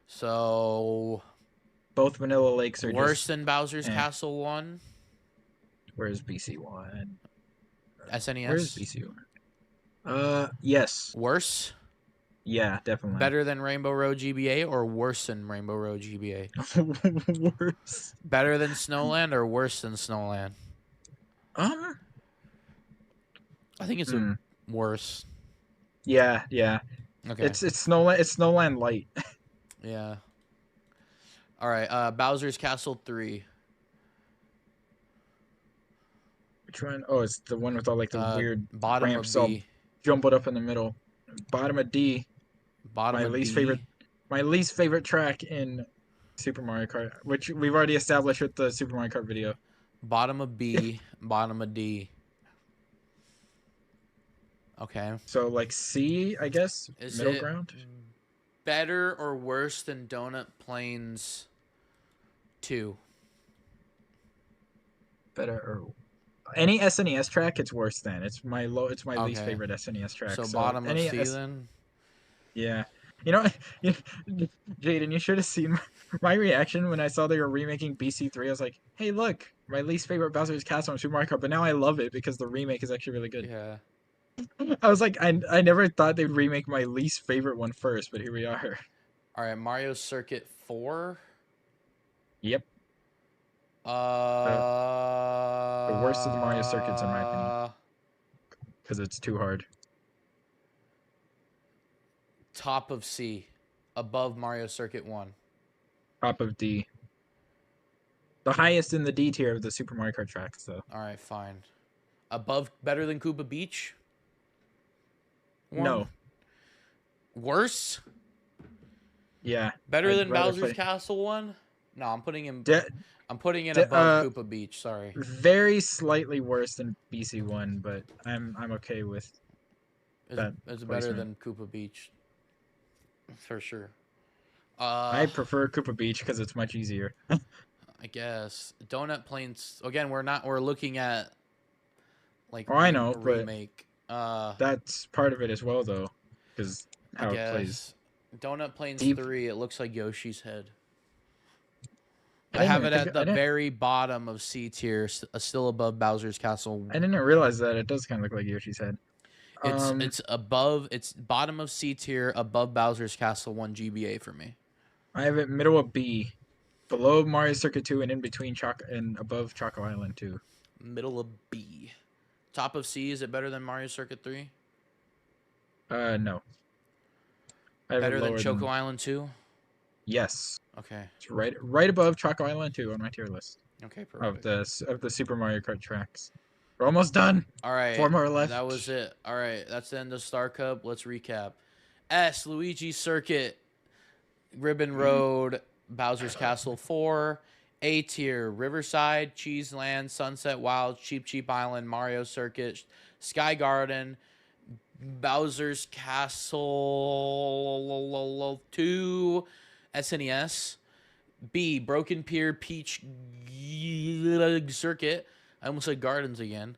So Both Vanilla Lakes are worse just than Bowser's Castle 1. Where's BC1? SNES. Where's BC1? Yes. Worse? Yeah, definitely. Better than Rainbow Road GBA or worse than Rainbow Road GBA? Worse. Better than Snowland or worse than Snowland? I think it's worse. Yeah. Okay. It's Snowland. It's Snowland Light. Yeah. All right. Bowser's Castle 3. Which one? Oh, it's the one with all like the weird bottom ramps of all B. jumbled up in the middle. Bottom of D. Bottom of D. My least favorite track in Super Mario Kart, which we've already established with the Super Mario Kart video. Bottom of B. Bottom of D. Okay. So like C, I guess. Is middle it ground. better or worse than Donut Plains 2? Better or any SNES track, it's worse than. It's my least favorite SNES track. So bottom of C then? Yeah. You know, Jaden, you should have seen my reaction when I saw they were remaking BC3. I was like, hey, look, my least favorite Bowser's Castle on Super Mario Kart, but now I love it because the remake is actually really good. Yeah. I was like, I never thought they'd remake my least favorite one first, but here we are. All right, Mario Circuit 4. Yep. The worst of the Mario circuits, in my opinion, because it's too hard. Top of C, above Mario Circuit 1. Top of D. The highest in the D tier of the Super Mario Kart tracks, though. All right, fine. Above, better than Koopa Beach? 1? No. Worse? Yeah. Better than Bowser's Castle 1? No, I'm putting him. I'm putting it above Koopa Beach. Sorry. Very slightly worse than BC1, but I'm okay with that. It's better than Koopa Beach, for sure. I prefer Koopa Beach because it's much easier. I guess Donut Plains. Again, we're looking at like I know, remake. That's part of it as well, though, because I how it plays. guess. Donut Plains Deep. 3, it looks like Yoshi's head. I I didn't have even it think. at the very bottom of C tier, still above Bowser's Castle. I didn't realize that it does kind of look like Yoshi's head. It's bottom of C tier, above Bowser's Castle 1 GBA for me. I have it middle of B, below Mario Circuit 2, and in between and above Choco Island 2. Middle of B. Top of C, is it better than Mario Circuit 3? No. I have it Better than lower Choco than. Island 2? Yes. Okay. It's right above Choco Island 2 on my tier list Okay, perfect. of the Super Mario Kart tracks. We're almost done. All right. 4 more left. That was it. All right. That's the end of Star Cup. Let's recap. S, Luigi Circuit, Ribbon Road, Bowser's Castle 4. A tier, Riverside, Cheese Land, Sunset Wild, Cheap Cheap Island, Mario Circuit, Sky Garden, Bowser's Castle 2, SNES. B, Broken Pier, Peach Circuit. I almost said Gardens again.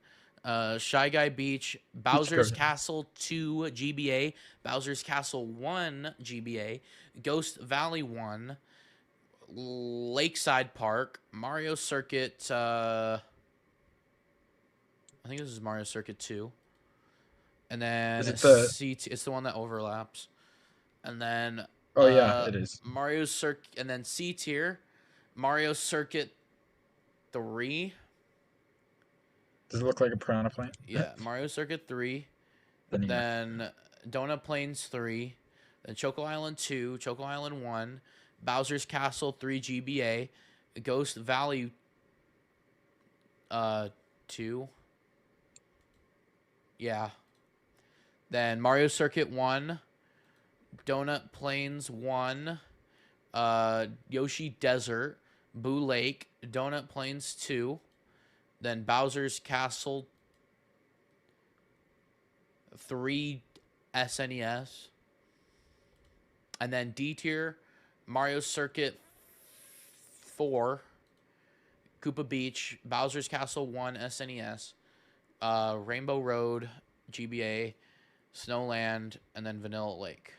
Shy Guy Beach, Bowser's Castle 2 GBA, Bowser's Castle 1 GBA, Ghost Valley 1, Lakeside Park, Mario Circuit. I think this is Mario Circuit 2. And then it's the one that overlaps. And then oh yeah, it is. Mario Circuit, and then C tier, Mario Circuit 3. Does it look like a piranha plant? Yeah, Mario Circuit 3. Then Donut Plains 3. Then Choco Island 2, Choco Island 1, Bowser's Castle 3 GBA, Ghost Valley 2. Yeah. Then Mario Circuit 1, Donut Plains 1, Yoshi Desert, Boo Lake, Donut Plains 2, then Bowser's Castle 3 SNES, and then D tier, Mario Circuit 4, Koopa Beach, Bowser's Castle 1 SNES, Rainbow Road GBA, Snowland, and then Vanilla Lake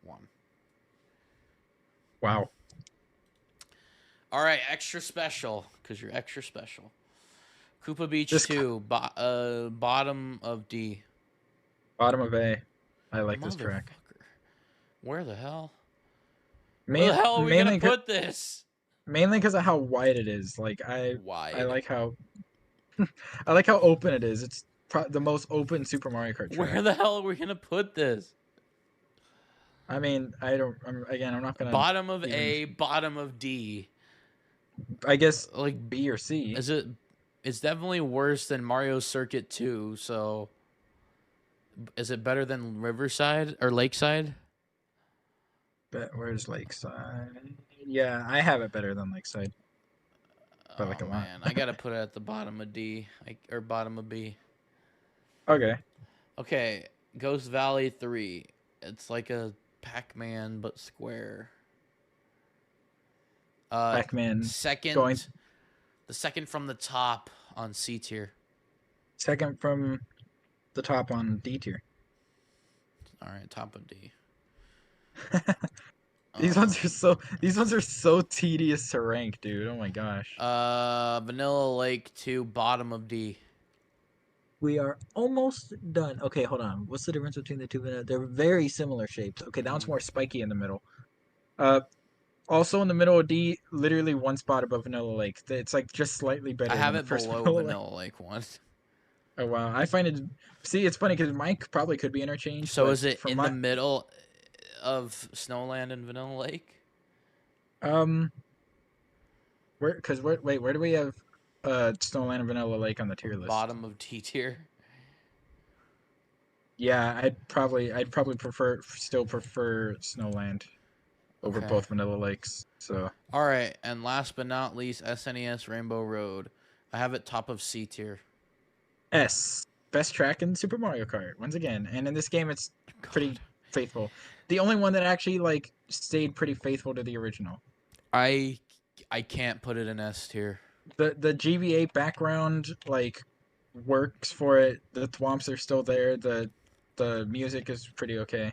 1. Wow. All right, extra special, because you're extra special. Koopa Beach 2, bottom of D. Bottom of A. I like this track. Where the hell? Where the hell are we going to put this? Mainly because of how wide it is. Like, I like how... I like how open it is. It's the most open Super Mario Kart track. Where the hell are we going to put this? I mean, I'm not going to... Bottom of A, bottom of D. I guess, like B or C. It's definitely worse than Mario Circuit 2, so... Is it better than Riverside or Lakeside? Where's Lakeside? Yeah, I have it better than Lakeside. But like a lot. Man, I gotta put it at the bottom of D, or bottom of B. Okay. Okay, Ghost Valley 3. It's like a Pac-Man but square. Pac-Man. The second from the top on C tier. Second from the top on D tier. All right, top of D. These ones are so tedious to rank, dude. Oh my gosh. Vanilla Lake 2, bottom of D. We are almost done. Okay, hold on. What's the difference between the two? They're very similar shapes. Okay, that one's more spiky in the middle. Also in the middle of D, literally one spot above Vanilla Lake. It's like just slightly better. I have it below Vanilla Lake 1. Oh wow, I find it. See, it's funny because mine probably could be interchanged. So is it in the middle of Snowland and Vanilla Lake? Where do we have Snowland and Vanilla Lake on the tier list? Bottom of D tier. Yeah, I'd probably still prefer Snowland over both Vanilla Lakes. So. All right, and last but not least, SNES Rainbow Road. I have it top of C tier. S, best track in Super Mario Kart once again, and in this game it's pretty faithful. The only one that actually stayed pretty faithful to the original. I can't put it in S tier. The GBA background works for it. The thwomps are still there. The music is pretty okay.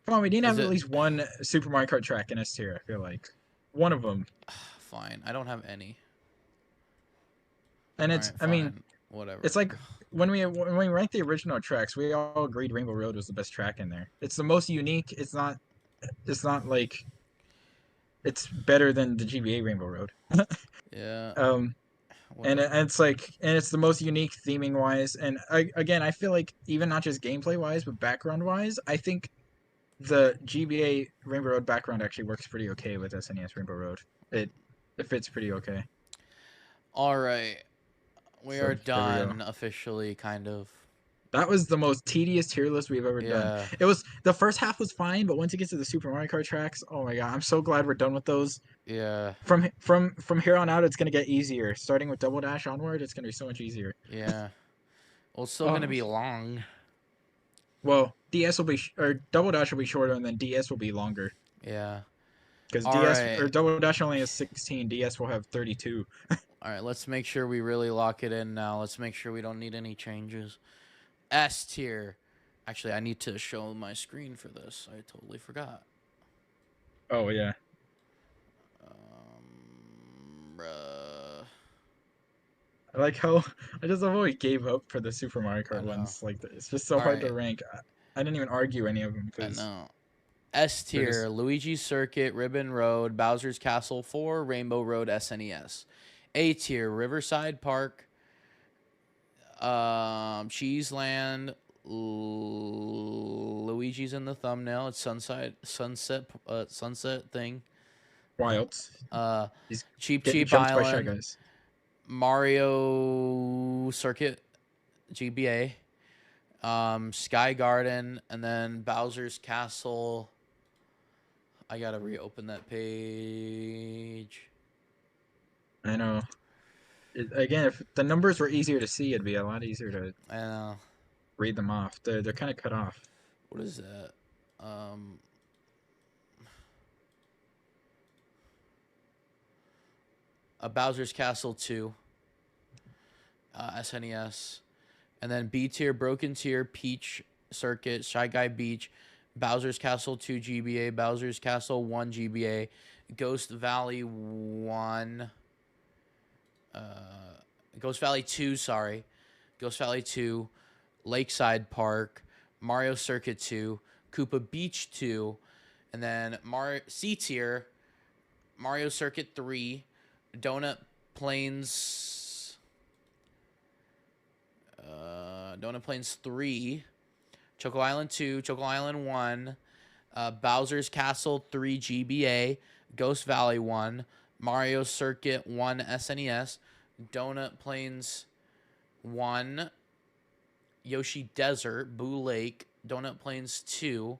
Come on, we need to Is have at it least one Super Mario Kart track in S tier. I feel like one of them, fine? I don't have any. and All it's. right, I mean, fine. Whatever. it's like when we ranked the original tracks, we all agreed Rainbow Road was the best track in there. It's the most unique. It's not. It's not like it's better than the GBA Rainbow Road. Yeah. um, and Whatever. it's like, and it's the most unique theming wise. And again, I feel like even not just gameplay wise, but background wise, I think the GBA Rainbow Road background actually works pretty okay with SNES Rainbow Road. It it fits pretty okay. All right. We So are there we go. done officially, kind of. That was the most tedious tier list we've ever done. Yeah. It was the first half was fine, but once you get to the Super Mario Kart tracks, oh my god, I'm so glad we're done with those. Yeah. From here on out, it's gonna get easier. Starting with Double Dash onward, it's gonna be so much easier. Yeah. Well, it's still gonna Oh be long. well, DS will be or Double Dash will be shorter, and then DS will be longer Yeah. because All DS right. or Double Dash only has 16. DS will have 32. All right. Let's make sure we really lock it in now. Let's make sure we don't need any changes. S tier. Actually, I need to show my screen for this. I totally forgot. Oh yeah. Bruh. I like how I just love how we gave up for the Super Mario I Kart know. ones. Like it's just so All hard to right. rank. I didn't even argue any of them I because know. S they're just tier, Luigi's Circuit, Ribbon Road, Bowser's Castle 4, Rainbow Road SNES. A tier, Riverside Park, Cheeseland, Luigi's in the thumbnail. It's sunset thing. wild. Uh, He's Cheap getting Cheap jumped by Shy Island, Guys. Mario Circuit, GBA, Sky Garden, and then Bowser's Castle. I gotta reopen that page. I know. Again, if the numbers were easier to see, it'd be a lot easier to I know. read them off. They're kind of cut off. What is that? Um, a Bowser's Castle 2, SNES. And then B tier, Broken Tier, Peach Circuit, Shy Guy Beach, Bowser's Castle 2 GBA, Bowser's Castle 1 GBA, Ghost Valley 1, uh, Ghost Valley 2, sorry, Ghost Valley 2, Lakeside Park, Mario Circuit 2, Koopa Beach 2, and then C tier, Mario Circuit 3, Donut Plains, Donut Plains 3, Choco Island 2, Choco Island 1, Bowser's Castle 3 GBA, Ghost Valley 1, Mario Circuit 1 SNES, Donut Plains 1, Yoshi Desert, Boo Lake, Donut Plains 2,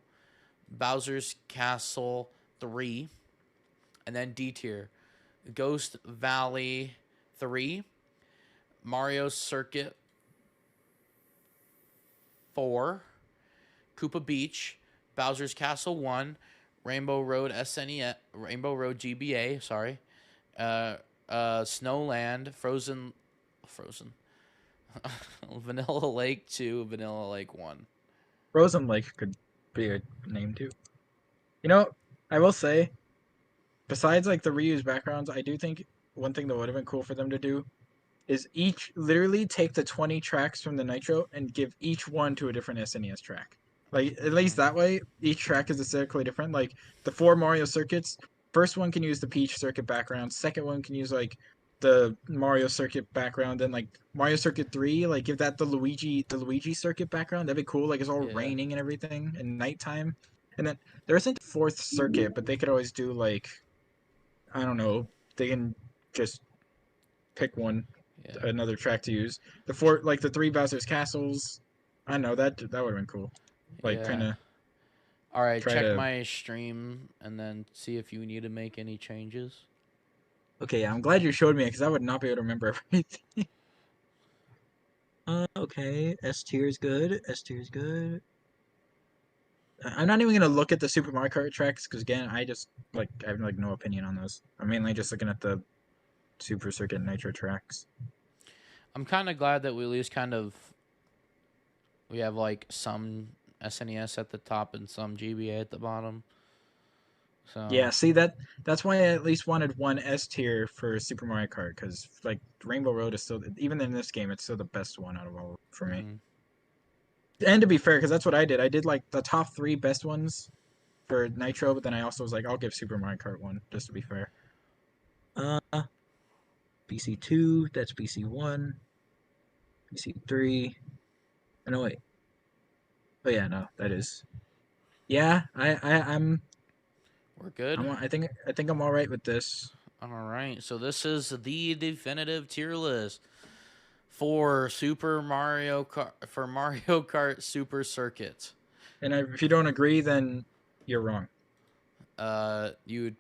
Bowser's Castle 3, and then D tier, Ghost Valley 3, Mario Circuit 4, Koopa Beach, Bowser's Castle 1, Rainbow Road SNES, Rainbow Road GBA, sorry, Snowland, Frozen, Vanilla Lake 2, Vanilla Lake 1. Frozen Lake could be a name too. You know, I will say, besides like the reused backgrounds, I do think one thing that would have been cool for them to do is each literally take the 20 tracks from the Nitro and give each one to a different SNES track. Like at least that way, each track is aesthetically different. Like the 4 Mario circuits, first one can use the Peach circuit background, second one can use like the Mario circuit background, then like Mario Circuit 3, like give that the Luigi circuit background. That'd be cool. Like it's all Yeah. raining and everything and nighttime. And then there isn't a fourth circuit, but they could always do like I don't know, they can just pick one Yeah. another track to use. The 4 like the 3 Bowser's castles. I don't know that would have been cool. Like kind Yeah. of All right, try check to. my stream and then see if you need to make any changes. Okay, I'm glad you showed me because I would not be able to remember everything. Okay, S tier is good. S tier is good. I'm not even gonna look at the Super Mario Kart tracks because again, I have like no opinion on those. I'm mainly just looking at the Super Circuit Nitro tracks. I'm kind of glad that we at least we have like some SNES at the top and some GBA at the bottom. Yeah, So see that's why I at least wanted one S tier for Super Mario Kart, because like Rainbow Road is still, even in this game, it's still the best one out of all for me. mhm. And to be fair, because that's what I did. I did like the top 3 best ones for Nitro, but then I also was like, I'll give Super Mario Kart one just to be fair. BC2, that's BC1, BC3. Oh, no, wait. Oh yeah, no, that is. Yeah, I'm We're good. I think I'm all right with this. All right. So this is the definitive tier list for Mario Kart Super Circuit. And if you don't agree, then you're wrong. You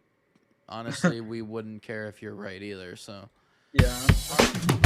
honestly, we wouldn't care if you're right either. So Yeah.